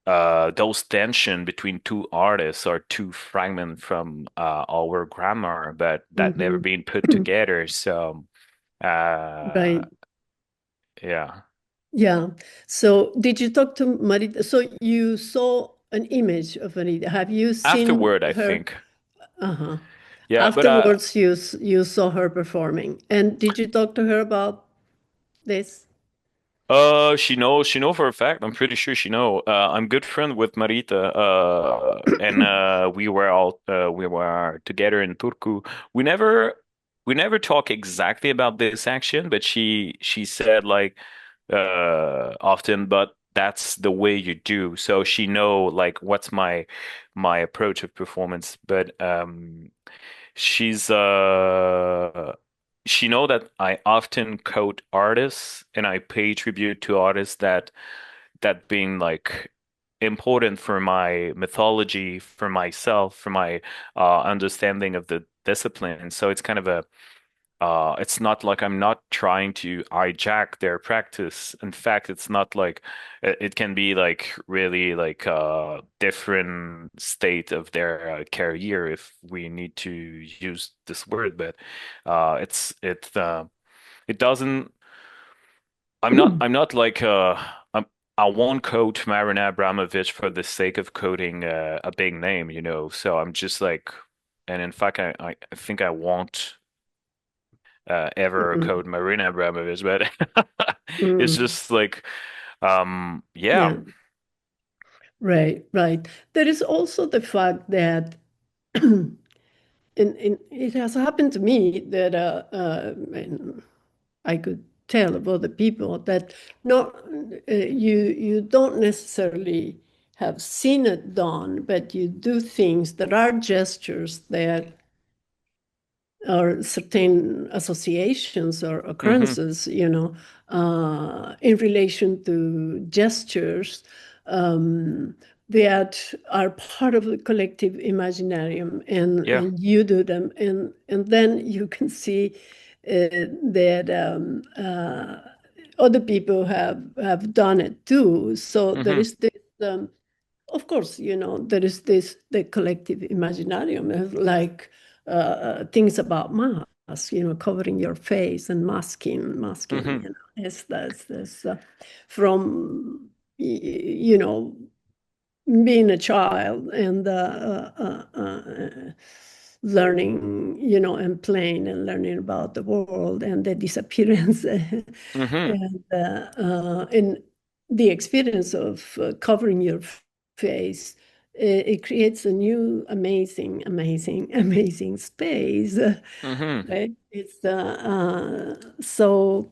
those tension between two artists or two fragments from our grammar, but that never mhm. been put together. So uh, Right. yeah. Yeah. So did you talk to Marita? So you saw an image of Marita. Have you seen Afterward, I her? think. Uh-huh. Yeah, but Afterwards, you saw her performing. And did you talk to her about this? she know for a fact. I'm pretty sure she know. I'm good friend with Marita, and we were together in Turku. We never, we never talk exactly about this action, but she said like, often, but that's the way you do. So she know like what's my approach of performance, but she's she know that I often quote artists and I pay tribute to artists that being like important for my mythology, for myself, for my understanding of the discipline. So it's kind of a it's not like I'm not trying to hijack their practice. In fact, it's not like it can be like really like a different state of their career if we need to use this word, but it doesn't. I'm not like I won't quote Marina Abramovich for the sake of quoting a big name, you know. So I'm just like, and in fact, I think I won't ever Mm, code Marina Abramovich, but it's mm. just like, yeah. Yeah, right, right. There is also the fact that it has happened to me that and I could tell of other people that not you don't necessarily have seen it done, but you do things that are gestures that or certain associations or Hmm. occurrences, in relation to gestures um, that are part of the collective imaginarium, Yeah. and you do them, and then you can see that other people have done it too. So there Hmm. is this. Of course, there is this the collective imaginarium, like things about mask, covering your face and masking, Hmm. that's this from being a child and learning, and playing and learning about the world and the disappearance Hmm. and the experience of covering your face. It creates a new amazing space, Hmm. right? It's so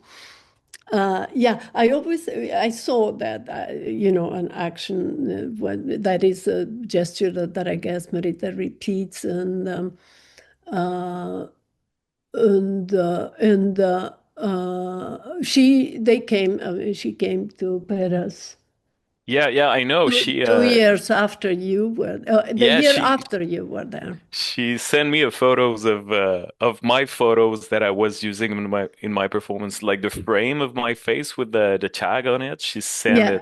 yeah, I saw that an action that is a gesture that I guess Marita repeats, uh, she came to Paris Yeah, yeah, I know. two years after you were the Yeah, year after you were there. she sent me a photos of my photos that I was using in my performance, like the frame of my face with the tag on it. Yeah,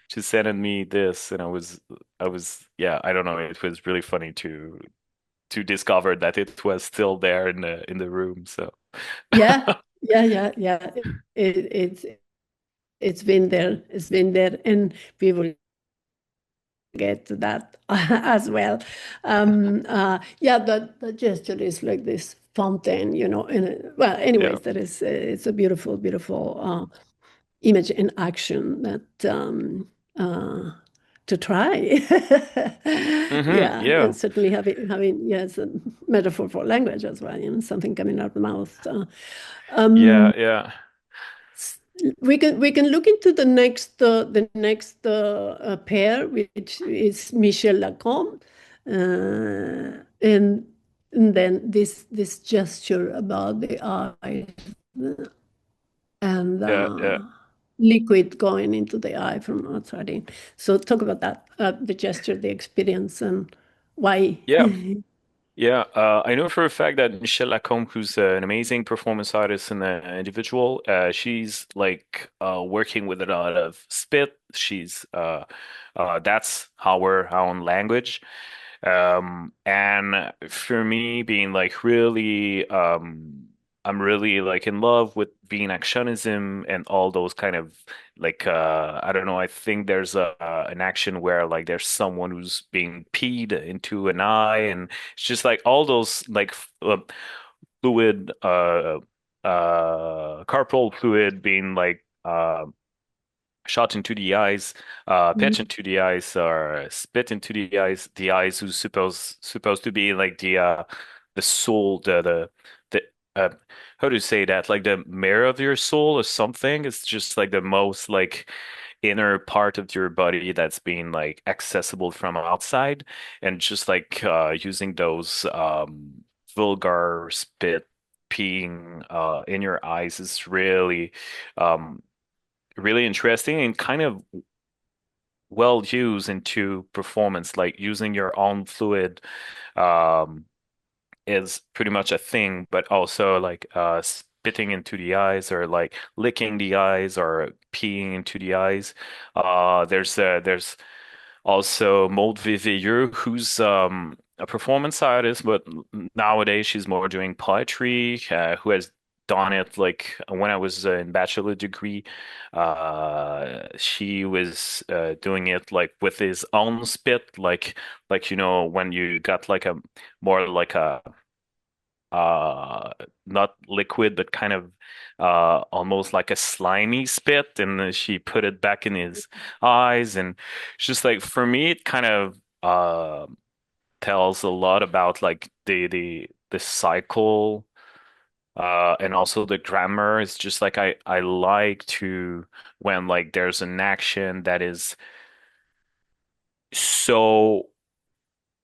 She sent me this, and I was, yeah, I don't know. It was really funny to discover that it was still there in the room. So, yeah. It's it's been there, and we will get to that as well. Yeah, the gesture is like this fountain, and well, yeah. anyways, it's a beautiful image in action that uh, to try. Yeah, Yeah. certainly having yes, a metaphor for language as well, something coming out of the mouth. Yeah, Um, yeah. we can look into the next pair, which is Michel Lacombe, and then this gesture about the eye and Yeah, yeah. liquid going into the eye from outside in. So talk about that, the gesture, the experience, and why. Yeah. Yeah, I know for a fact that Michelle Lacombe, who's an amazing performance artist and an individual, she's like working with a lot of spit. She's that's our own language. And for me, being like really, I'm really like in love with reenactionism and all those kind of like, I don't know, I think there's an action where like there's someone who's being peed into an eye, and it's just like all those like fluid, corporal fluid being like, shot into the eyes, pitch into the eyes, or spit into the eyes who's supposed to be like the soul, the how do you say that? Like the mirror of your soul or something. It's just like the most like inner part of your body that's being like accessible from outside, and just like using those vulgar spit peeing in your eyes is really um really interesting and kind of well used into performance, like using your own fluid um is pretty much a thing, but also like spitting into the eyes or like licking the eyes or peeing into the eyes. There's also Maud Viveilleux, who's a performance artist, but nowadays she's more doing poetry, who has done it like when I was in bachelor degree, she was doing it like with his own spit, like when you got like a more like a uh not liquid but kind of almost like a slimy spit, and then she put it back in his eyes, and it's just like for me it kind of tells a lot about like the cycle and also the grammar. It's just like I like to when like there's an action that is so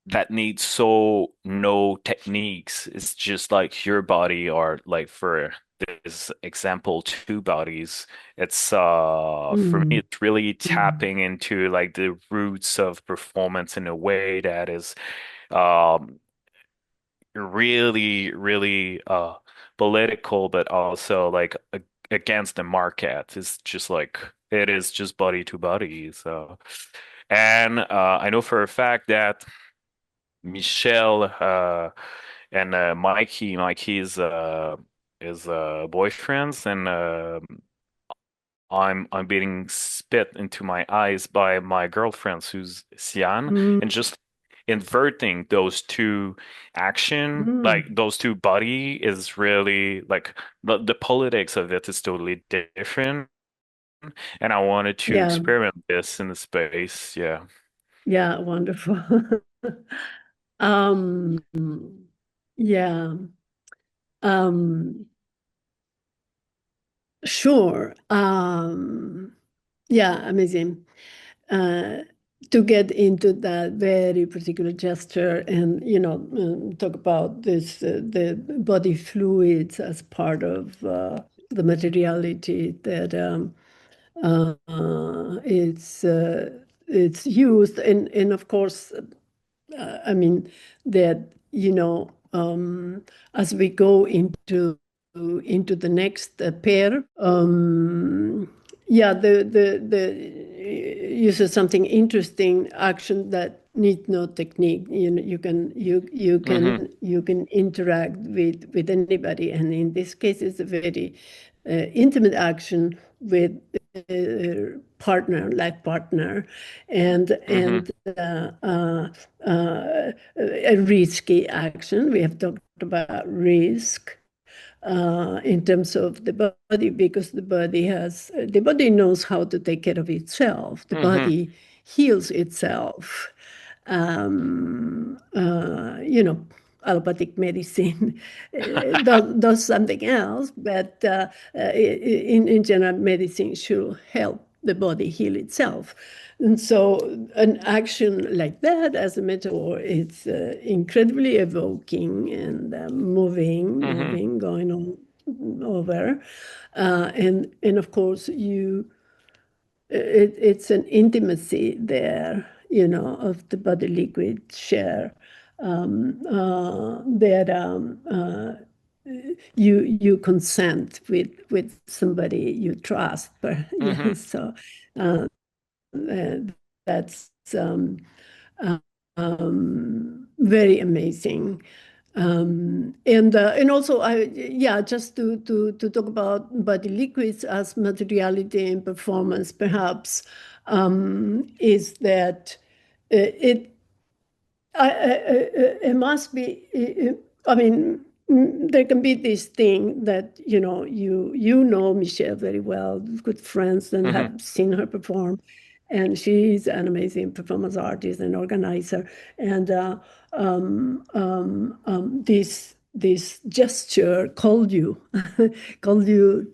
that needs so no techniques. It's just like your body, or like for this example, two bodies. It's for me Mm, it's really mm, tapping into like the roots of performance in a way that is um really, really political, but also like against the market. It's just like it is just body to body. So, and I know for a fact that Michelle and Mikey is boyfriends, and I'm being spit into my eyes by my girlfriend, who's Sian, mm, and just inverting those two action, like mm. those two body, is really like the politics of it is totally different, and I wanted to Yeah, experiment this in the space. Yeah. yeah, wonderful. Um, yeah, um, sure. Yeah, amazing. Uh, to get into that very particular gesture and, talk about this, the body fluids as part of the materiality that it's used, and of course, I mean that as we go into the next pair, yeah, you said something interesting. Action that need no technique. Hmm. You can interact with anybody, and in this case, it's a very intimate action with life partner, and Hmm. a risky action. We have talked about risk in terms of the body, because the body knows how to take care of itself. The Hmm. body heals itself. You know, allopathic medicine does something else, but in general, medicine should help the body heal itself. And so an action like that as a metaphor, it's incredibly evoking and Hmm. moving, going on over. And of course, it's an intimacy there, of the body liquid share that you consent with somebody you trust. Yeah, Hmm. so uh, that's very amazing. And also, yeah, just to talk about body liquids as materiality and performance, perhaps, is that it it must be. I mean, there can be this thing that you know Michelle very well, good friends, and Hmm. have seen her perform, and she's an amazing performance artist and organizer. And this gesture called you, called you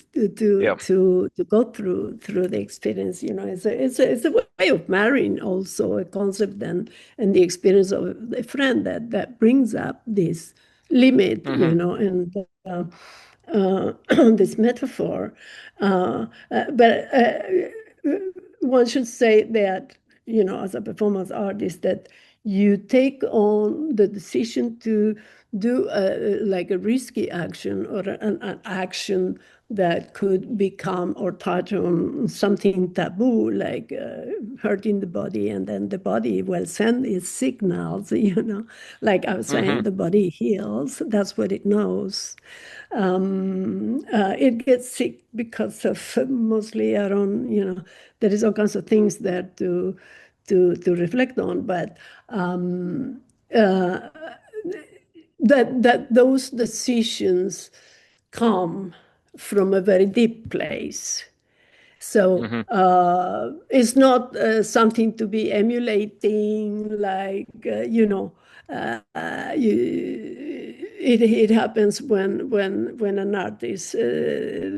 Yeah. to go through the experience. It's a way of marrying also a concept and the experience of a friend that brings up this limit, Hmm. and this metaphor. But one should say that, as a performance artist, that you take on the decision to do like a risky action or an action that could become or touch on something taboo, like hurting the body, and then the body will send its signals, like I was saying, Hmm. the body heals. That's what it knows. It gets sick because of mostly I don't, there is all kinds of things there to reflect on, but uh, that those decisions come from a very deep place. So Hmm. it's not something to be emulating, like, it happens when an artist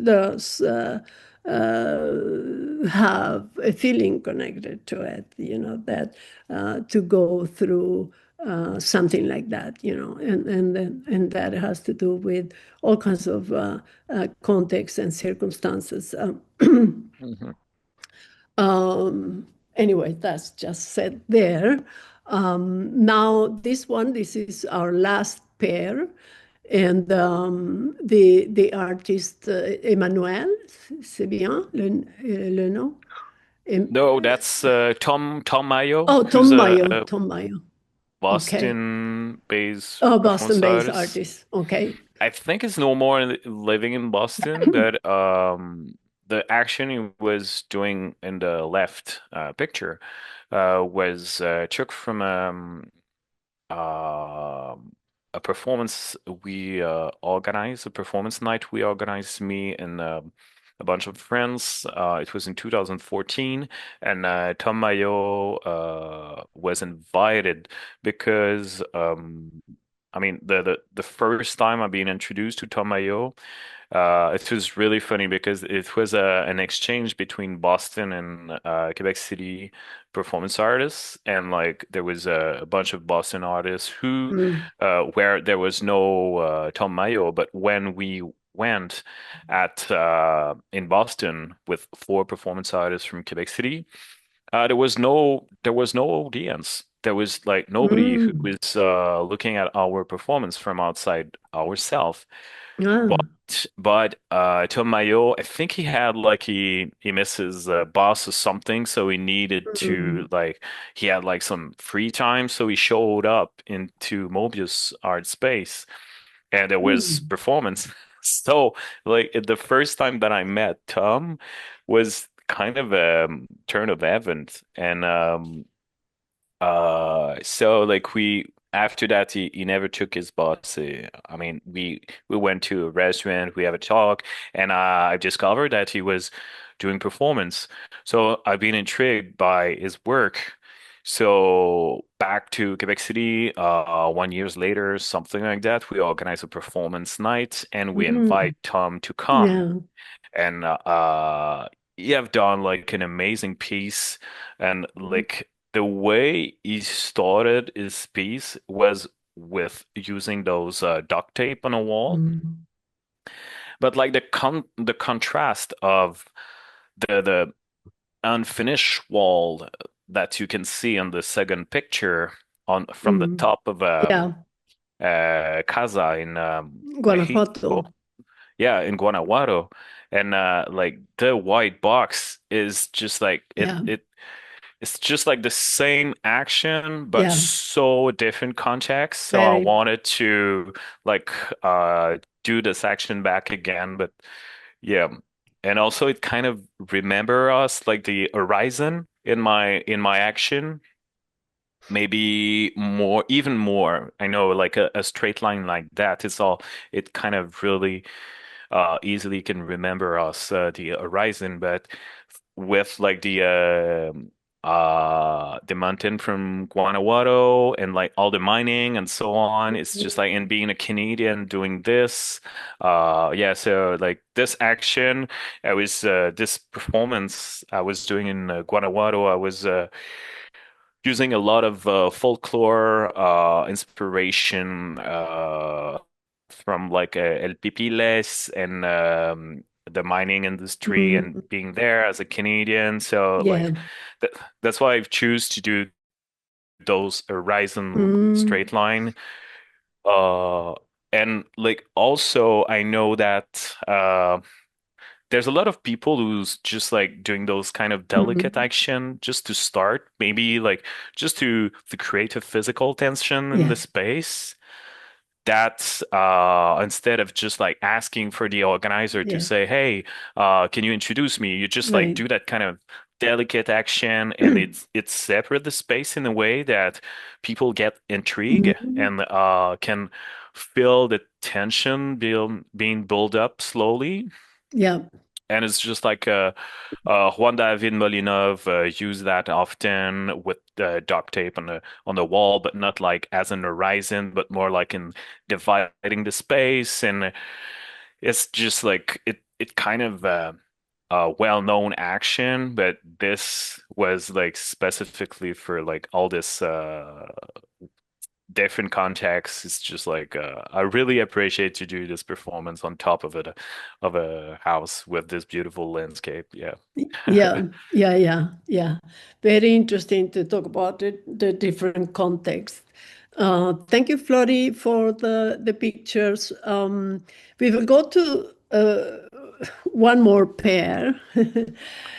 does have a feeling connected to it, that to go through something like that, and that has to do with all kinds of contexts and circumstances. Hmm. Anyway, that's just said there. Now, this is our last pair, and the artist Emmanuel, c'est bien le nom? Em- No, that's Tom Mayo, oh, who's Tom a, Mayo, a Tom Mayo. Okay. Boston-based Oh, performance Boston-based artist. artist. Okay. I think he's no more living in Boston, but the action he was doing in the left picture was took from um, a performance we organized, a performance night we organized, me and a bunch of friends. It was in 2014, and Tom Mayo was invited because I mean the first time I've been introduced to Tom Mayo, it was really funny because it was an exchange between Boston and Quebec City performance artists, and like there was a bunch of Boston artists who Mm, where there was no Tom Mayo, but when we went at in Boston with four performance artists from Quebec City, there was no audience. There was like nobody who mm, was looking at our performance from outside ourselves. ah, But Tom Mayo, I think he had like he missed his boss or something, so he needed to mm, like he had like some free time, so he showed up into Mobius art space, and there was mm, performance. So like the first time that I met Tom was kind of a turn of event, and so like we after that he never took his boss. I mean we went to a restaurant, we have a talk, and I discovered that he was doing performance. So I've been intrigued by his work. So back to Quebec City, 1 year later, something like that, we organize a performance night and we Mm. invite Tom to come. Yeah. And you have done like an amazing piece, and like the way he started his piece was with using those duct tape on a wall, Mm. but like the contrast of the unfinished wall that you can see on the second picture on from the Mm. top of Yeah. casa in Guanajuato. Mexico. Yeah, in Guanajuato. And like the white box is just like Yeah. it's just like the same action but Yeah. so different context. So I Very. wanted to like do this action back again, but yeah. And also it kind of remember us like the horizon in my action. Maybe more, even more. I know like a straight line like that. It kind of really easily can remember us the horizon, but with like the mountain from Guanajuato and like all the mining and so on, it's just like in being a Canadian doing this. Yeah, so like this action, I was this performance I was doing in Guanajuato, I was using a lot of folklore inspiration from like El Pipiles and the mining industry and Mm. being there as a Canadian. So Yeah. like th that's why I've choose to do those horizon Mm. straight line. Uh, and like also I know that there's a lot of people who's just like doing those kind of delicate Mm. action just to start, maybe like just to create a physical tension in Yeah. the space. That instead of just like asking for the organizer to Yeah. say, "Hey, can you introduce me?" You just like Right. do that kind of delicate action, and it's separate the space in a way that people get intrigue Mhm. and can feel the tension being built up slowly. Yeah. And it's just like Juan David Molinov used that often with duct tape on the wall, but not like as an horizon, but more like in dividing the space. And it's just like it kind of a well-known action, but this was like specifically for like all this different contexts. It's just like I really appreciate to do this performance on top of a house with this beautiful landscape. Yeah. Yeah, yeah, yeah, yeah. Very interesting to talk about the different contexts. Thank you, Flori, for the pictures. We will go to one more pair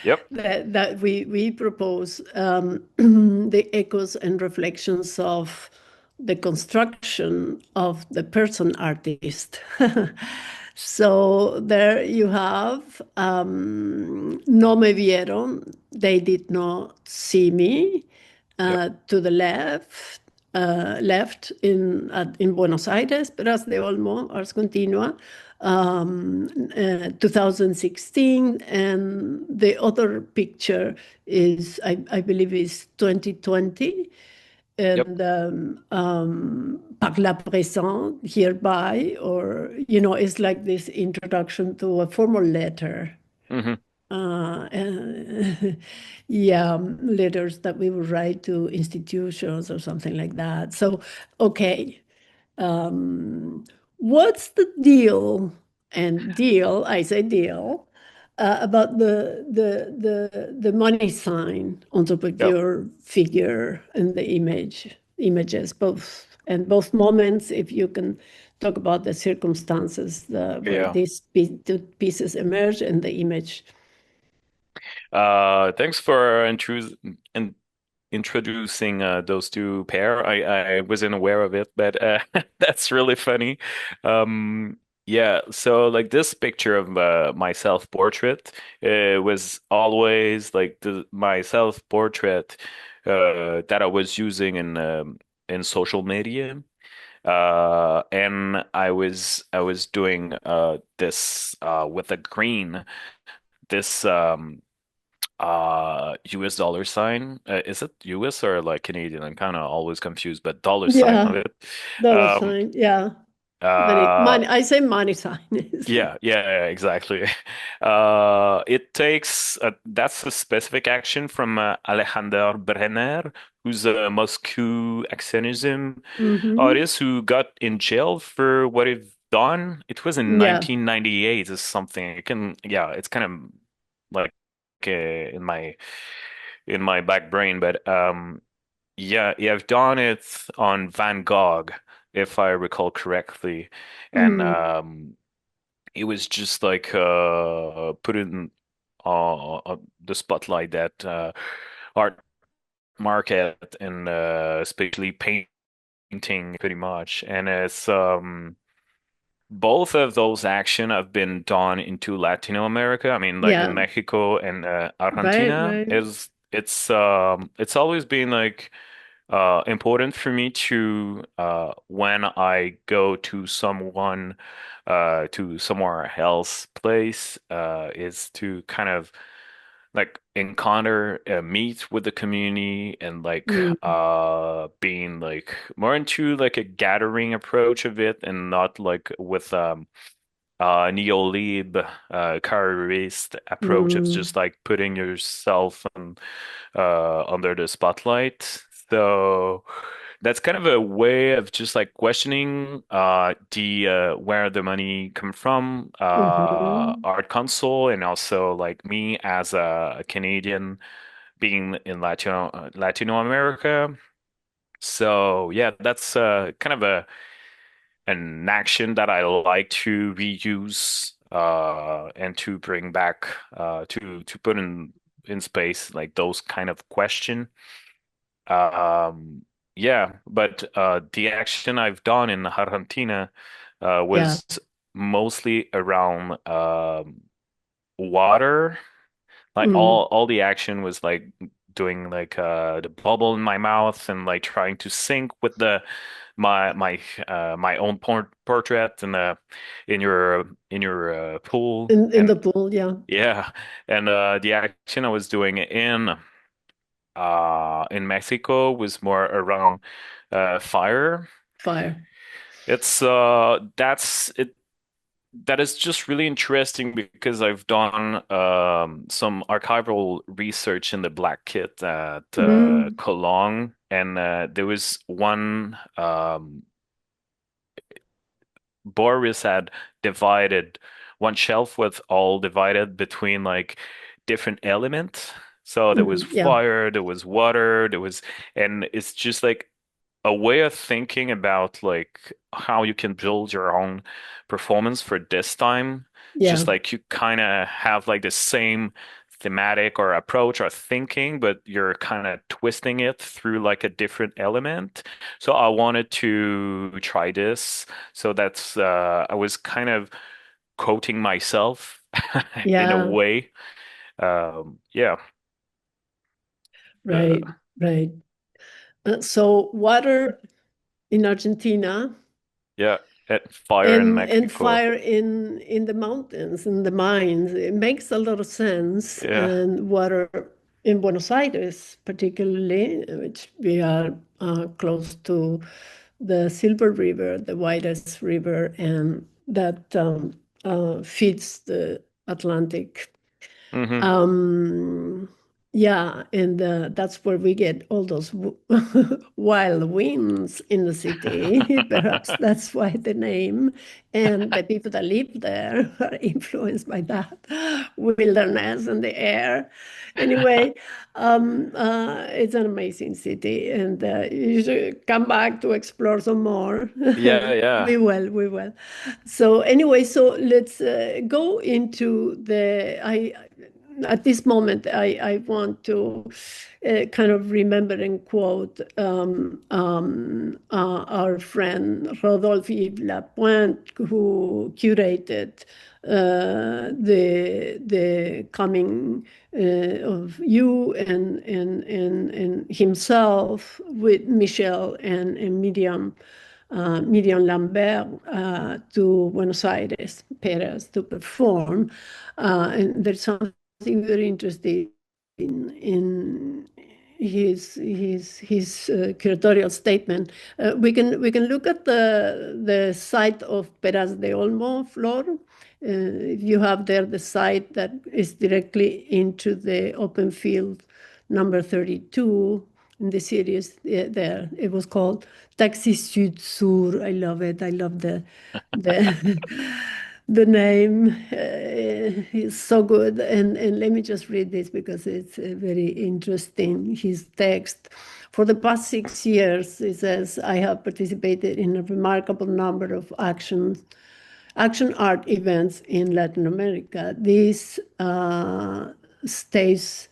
Yep. that we propose, the echoes and reflections of the construction of the person artist. So there you have, no me vieron, they did not see me, Yep. to the left in Buenos Aires, Pras de Olmo, Ars Continua, 2016, and the other picture is, I believe, is 2020, Yep. and par la présent, hereby, or, it's like this introduction to a formal letter. Hmm. Uh, yeah, letters that we would write to institutions or something like that. So, okay, what's the deal? And deal, I say deal, about the money sign on top of Yep. your figure and the images, both, and both moments, if you can talk about the circumstances where Yeah. these two pieces emerge and the image. Thanks for introducing those two pair. I wasn't aware of it, but that's really funny. Yeah, so like this picture of my self-portrait was always like my self-portrait that I was using in social media. And I was doing this with a green this US dollar sign. Is it US or like Canadian? I'm kind of always confused, but dollar sign on Yeah, it. dollar Um, sign. Yeah, uh, money. I say money sign. yeah, exactly. It takes that's a specific action from Alexander Brenner, who's a Moscow exceptionism Mm-hmm. artist who got in jail for what he'd done. It was in Yeah. 1998 or something. Yeah, it's kind of like in my back brain, but yeah, I've done it on Van Gogh, if I recall correctly, and Mm, it was just like put in the spotlight that art market and especially painting pretty much, and it's both of those action have been done into Latino America. I mean, like in yeah. Mexico and Right. Argentina. Right. Is it's always been like important for me to when I go to somewhere else place is to kind of like encounter meet with the community and like Mm, being like more into like a gathering approach of it and not like with neo-lib careerist approach of mm, just like putting yourself under the spotlight. So that's kind of a way of just like questioning the where the money come from, mm-hmm. art council, and also like me as a Canadian being in Latino America. So yeah, that's kind of a an action that I like to reuse and to bring back to put in space like those kind of question. Yeah, but the action I've done in Argentina Yeah. was mostly around water. Like Mm, all the action was like doing like the bubble in my mouth and like trying to sync with the my own portrait in your pool in and the pool. Yeah. yeah, and the action I was doing in Mexico was more around fire. Fire. It's that's it that is just really interesting because I've done some archival research in the Black Kit at Mm, Cologne, and there was one Boris had divided one shelf was all divided between like different elements. So there was mm, yeah. fire, there was water, and it's just like a way of thinking about like how you can build your own performance for this time. It's Yeah. just like you kind of have like the same thematic or approach or thinking, but you're kind of twisting it through like a different element. So I wanted to try this. So that's I was kind of quoting myself in a Yeah. way. Yeah. Uh, Right. Right. So water in Argentina yeah. At fire in and Mexico. fire in the mountains, in the mines. It makes a lot of sense. Yeah. And water in Buenos Aires, particularly, which we are close to the Silver River, the widest river, and that feeds the Atlantic. Hmm. Um, yeah, and that's where we get all those wild winds in the city. Perhaps that's why the name. And the people that live there are influenced by that wilderness and the air. Anyway, it's an amazing city, and you should come back to explore some more. Yeah, We yeah. will, we will. So anyway, so let's go into at this moment, I want to kind of remember and quote our friend Rodolphe Yves Lapointe, who curated the coming of you and himself with Michelle and Miriam Miriam Lambert to Buenos Aires, Paris, to perform. And there's something very interesting in his curatorial statement. We can look at the site of Peras de Olmo, Flor. If you have there the site that is directly into the open field number 32 in the series there. It was called Taxi Sud Sur. I love it. I love the the name. It's so good. And let me just read this because it's very interesting. His text. For the past 6 years, he says, I have participated in a remarkable number of action art events in Latin America. These stays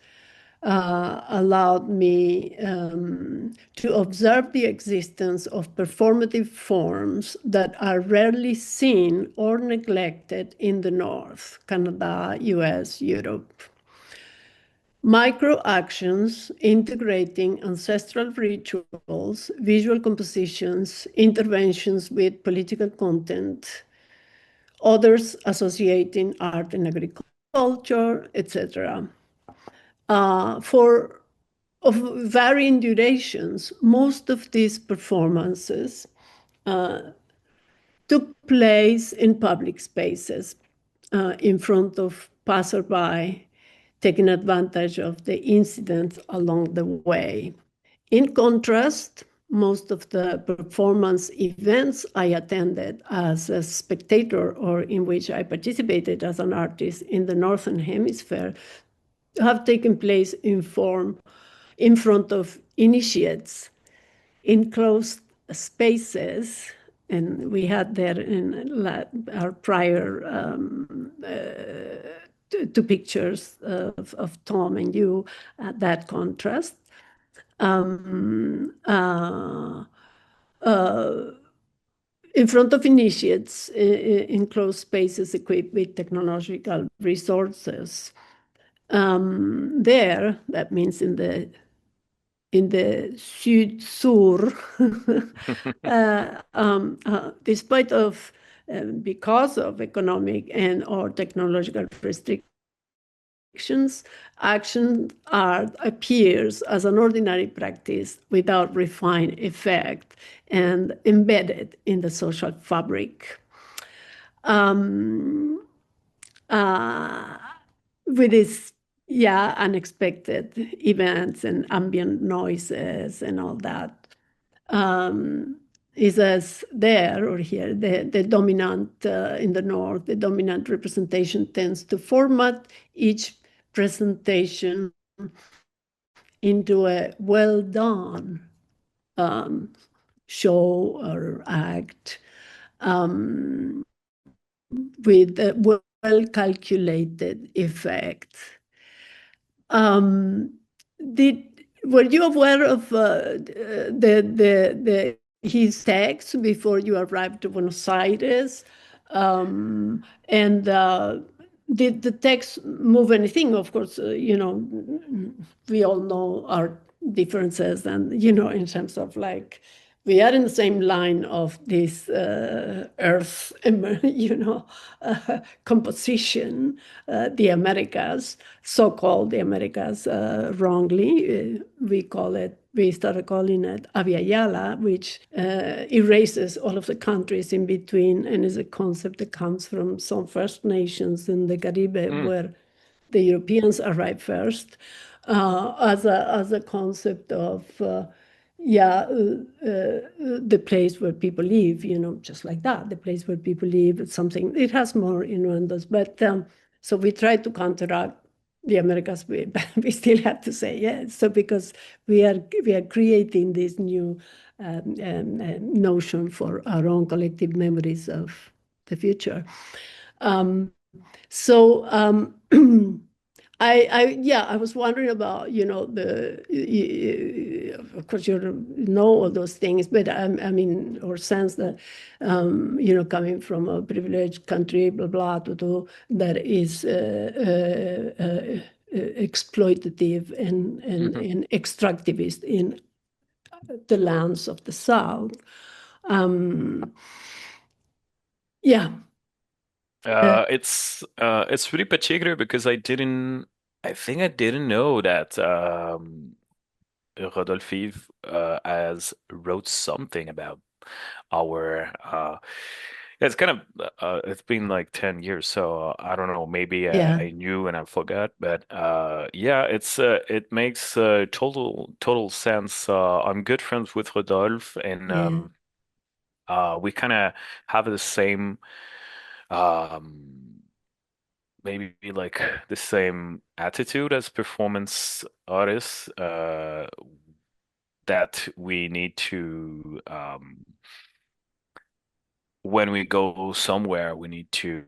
allowed me to observe the existence of performative forms that are rarely seen or neglected in the North, Canada, US, Europe. Micro-actions integrating ancestral rituals, visual compositions, interventions with political content, others associating art and agriculture, etc. Of varying durations, most of these performances took place in public spaces in front of passerby, taking advantage of the incidents along the way. In contrast, most of the performance events I attended as a spectator or in which I participated as an artist in the Northern Hemisphere have taken place in front of initiates in closed spaces. And we had there in our prior two pictures of Tom and you, that contrast. In front of initiates in closed spaces equipped with technological resources. There, that means in the Sud-Sur, despite of, because of economic and or technological restrictions, action art appears as an ordinary practice without refined effect and embedded in the social fabric. With its unexpected events and ambient noises and all that. Is as there or here, the dominant in the North, the dominant representation tends to format each presentation into a well done show or act with a well-calculated effect. Were you aware of his text before you arrived to Buenos Aires? Did the text move anything? Of course, we all know our differences and, in terms of like, we are in the same line of this Earth, composition, the Americas, so-called the Americas, wrongly. We started calling it Avia Yala, which erases all of the countries in between, and is a concept that comes from some First Nations in the Caribe, where the Europeans arrived first, as a concept of the place where people live, just like that, the place where people live, it's something, it has more innuendos, but so we tried to counteract the Americas, but we still had to say yes. So because we are creating this new notion for our own collective memories of the future. I was wondering about, of course you know all those things, but I mean, or sense that, coming from a privileged country, blah, blah, that is exploitative and extractivist in the lands of the South. Um, yeah, uh, It's really particular because I think I didn't know that Rodolphe has wrote something about our it's kind of it's been like 10 years, so I don't know, maybe yeah, I knew and I forgot, but yeah, it makes total sense. I'm good friends with Rodolphe, and yeah, we kind of have the same maybe like the same attitude as performance artists, that we need to when we go somewhere, we need to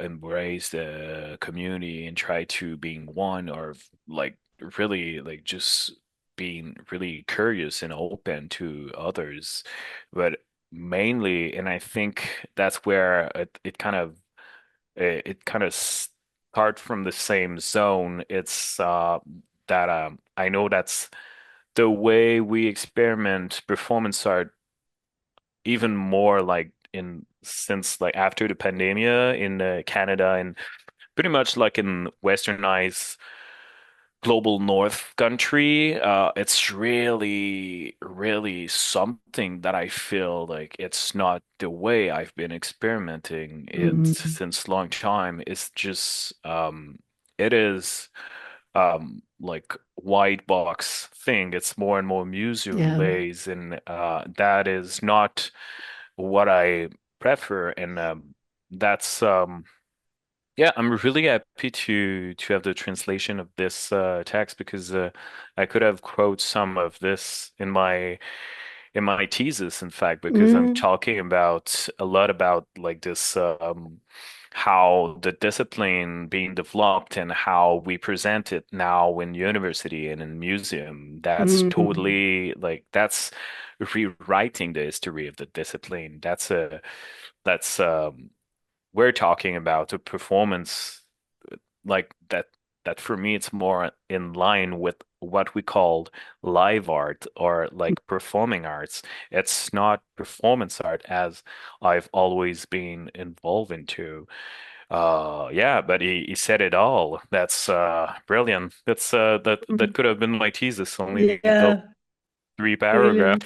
embrace the community and try to being one, or like really like just being really curious and open to others. But mainly, and I think that's where it kind of start from the same zone. It's that I know that's the way we experiment performance art even more like in since like after the pandemia in Canada and pretty much like in westernized global north country, it's really something that I feel like it's not the way I've been experimenting it mm, since long time. It's just it is like white box thing. It's more and more museum yeah. based, and that is not what I prefer. And that's yeah, I'm really happy to have the translation of this text because I could have quote some of this in my thesis, in fact, because I'm Mm, talking about a lot about like this how the discipline being developed and how we present it now in university and in museum. That's mm, totally like that's rewriting the history of the discipline. That's we're talking about a performance like that for me it's more in line with what we called live art or like performing arts. It's not performance art as I've always been involved into. Yeah, but he said it all. That's brilliant. That mm. could have been my thesis, only oh, Yeah, three paragraph. brilliant.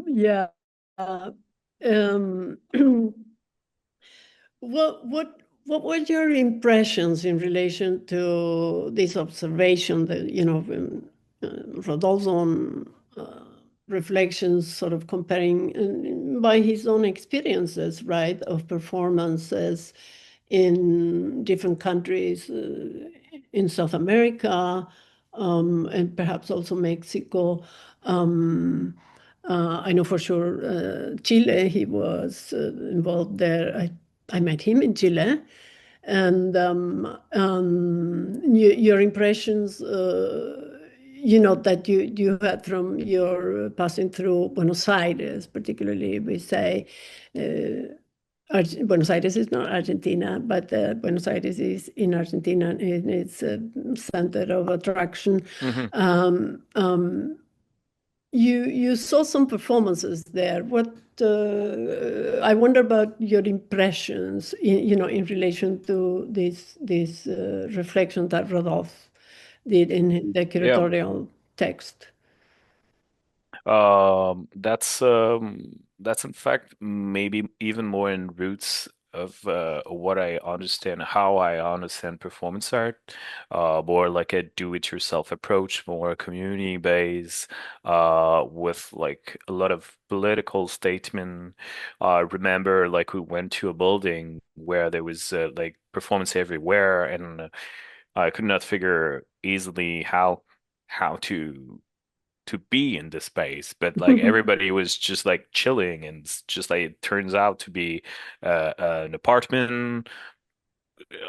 Yeah. Um, what were your impressions in relation to this observation that, Rodolphe's own reflections, sort of comparing by his own experiences, right, of performances in different countries in South America, and perhaps also Mexico. Um, I know for sure Chile, he was involved there. I met him in Chile. And your impressions, that you had from your passing through Buenos Aires, particularly, we say, Buenos Aires is not Argentina, but Buenos Aires is in Argentina, and it's a center of attraction. Mhm. Um, um, you saw some performances there. What I wonder about your impressions, in relation to this reflection that Rodolphe did in the Yeah. curatorial text. That's in fact maybe even more in roots of what I understand, how I understand performance art, more like a do-it-yourself approach, more community based, with like a lot of political statement. Remember, like we went to a building where there was like performance everywhere, and I could not figure easily how to be in this space, but like everybody was just like chilling, and just like it turns out to be an apartment.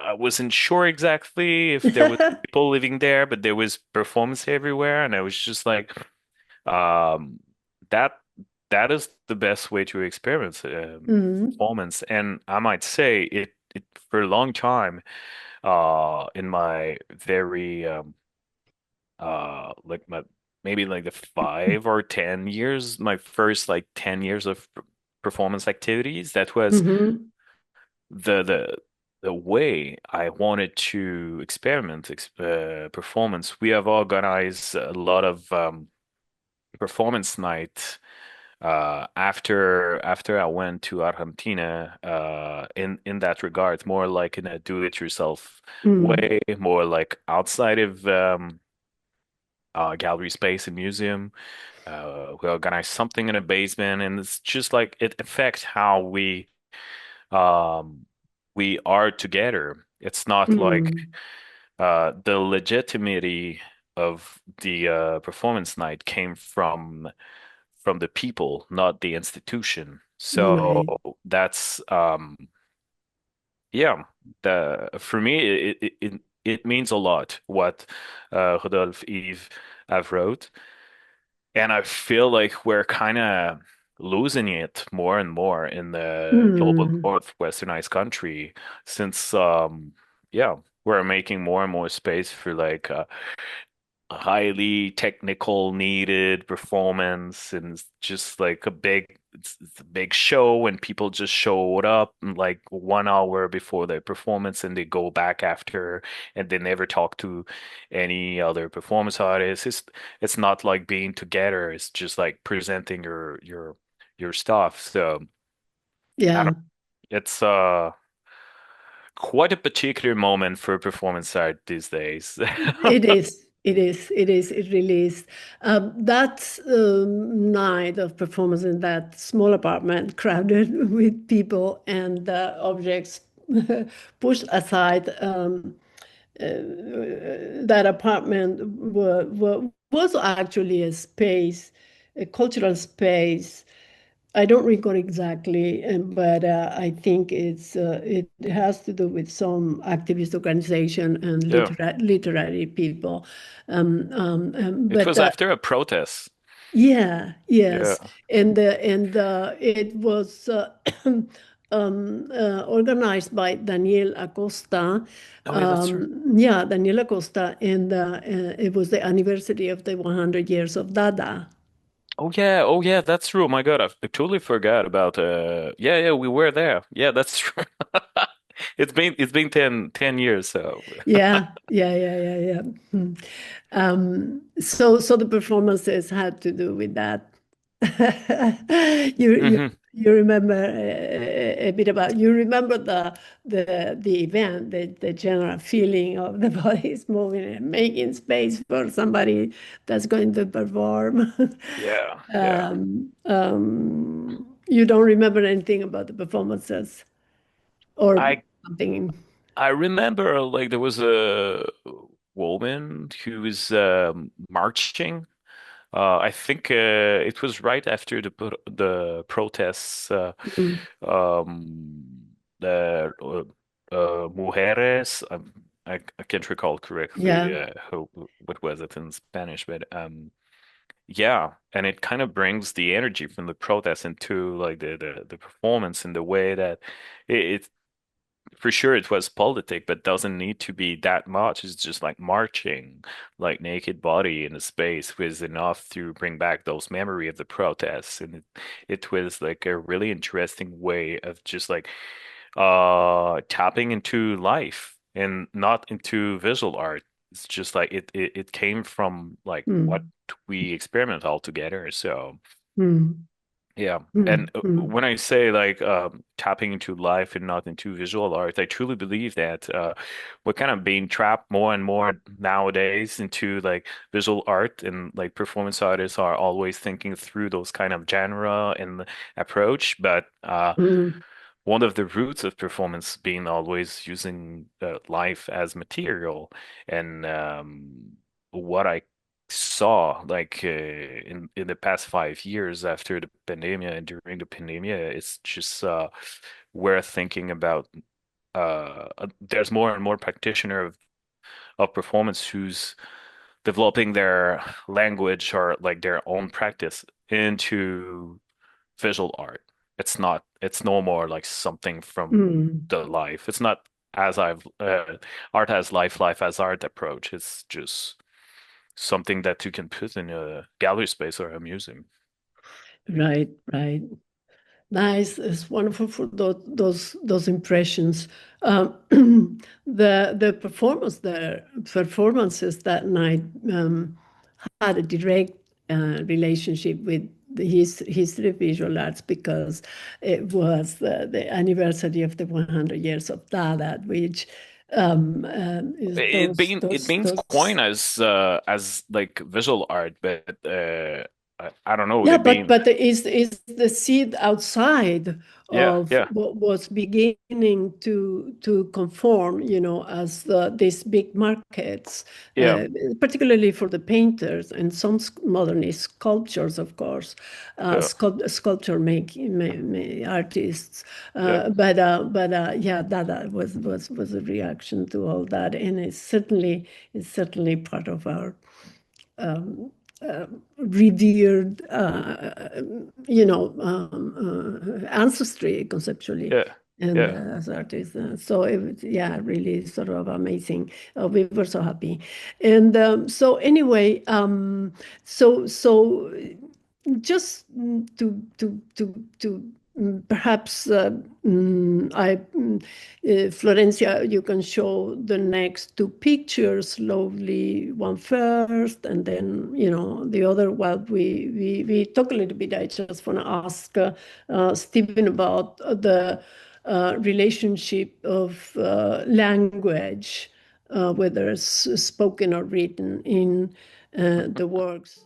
I wasn't sure exactly if there was people living there, but there was performance everywhere, and I was just like, um, that that is the best way to experience Mhm. performance. And I might say it for a long time, in my very like my maybe like the 5 or 10 years, my first like 10 years of performance activities. That was Mm-hmm. the the the way I wanted to experiment performance. We have organized a lot of performance night after I went to Argentina, in that regard, more like in a do-it-yourself Mm. way, more like outside of gallery space and museum. We organize something in a basement, and it's just like it affects how um, we are together. It's not like Mm. the legitimacy of the performance night came from the people, not the institution. So Right. that's yeah, the for me it means a lot what Rodolphe Yves have wrote, and I feel like we're kind of losing it more and more in the global Mm. north westernized country since yeah, we're making more and more space for like highly technical needed performance, and it's just like it's a big show, and people just showed up like 1 hour before their performance and they go back after, and they never talk to any other performance artists. It's not like being together, it's just like presenting your stuff. So I Yeah. don't, it's quite a particular moment for performance art these days. It is. It is. It is. It really is. That night of performance in that small apartment, crowded with people and objects pushed aside, that apartment was actually a space, a cultural space. I don't recall exactly, but I think it has to do with some activist organization and Yeah. literary people. It But was after a protest. yeah, Yeah. yes, and it was organized by Daniel Acosta. Oh yeah, that's true. Yeah, Daniel Acosta, and it was the anniversary of the 100 years of Dada. Oh yeah, that's true. Oh my God, I totally forgot about yeah, yeah, we were there. Yeah, that's true. It's been 10 years, so Yeah, yeah, yeah, yeah, yeah. Hmm. So the performances had to do with that. You you hmm. you remember a bit about you remember the event, the general feeling of the bodies moving and making space for somebody that's going to perform. Yeah, yeah. You don't remember anything about the performances or I something. I remember like there was a woman who was marching. I think it was right after the protests. Mm. The mujeres. I can't recall correctly Yeah. what was it in Spanish, but yeah, and it kind of brings the energy from the protest into like the performance in the way that it for sure it was politic, but doesn't need to be that much. It's just like marching, like naked body in a space was enough to bring back those memory of the protests. And it was like a really interesting way of just like tapping into life and not into visual art. It's just like it came from like what Mm. we experiment all together. So Mm. yeah. And Mm. Mm. when I say like tapping into life and not into visual art, I truly believe that we're kind of being trapped more and more nowadays into like visual art, and like performance artists are always thinking through those kind of genre and approach. But Mm. one of the roots of performance being always using life as material, and what I saw like in the past 5 years after the pandemic and during the pandemic, it's just we're thinking about there's more and more practitioner of performance who's developing their language or like their own practice into visual art. It's no more like something from Mm. the life. It's not as I've art as life, life as art approach. It's just something that you can put in a gallery space or a museum. Right, right. Nice. It's wonderful for those impressions. The performances that night had a direct relationship with the history of visual arts because it was the anniversary of the 100 years of Dada, which is It means coin as like visual art, but I don't know. yeah, It being but is the seed outside yeah, of yeah, what was beginning to conform, as these big markets, yeah, particularly for the painters and some modernist sculptures, of course, yeah, sculpture making artists. yeah, Yeah, that was a reaction to all that, and it's certainly part of our revered, ancestry conceptually, yeah, and yeah. as artists. So it was, yeah, really sort of amazing. We were so happy, and so anyway, so just to perhaps Florencia, you can show the next two pictures slowly, one first, and then the other. While we talk a little bit, I just want to ask Steven about the relationship of language, whether it's spoken or written in the works.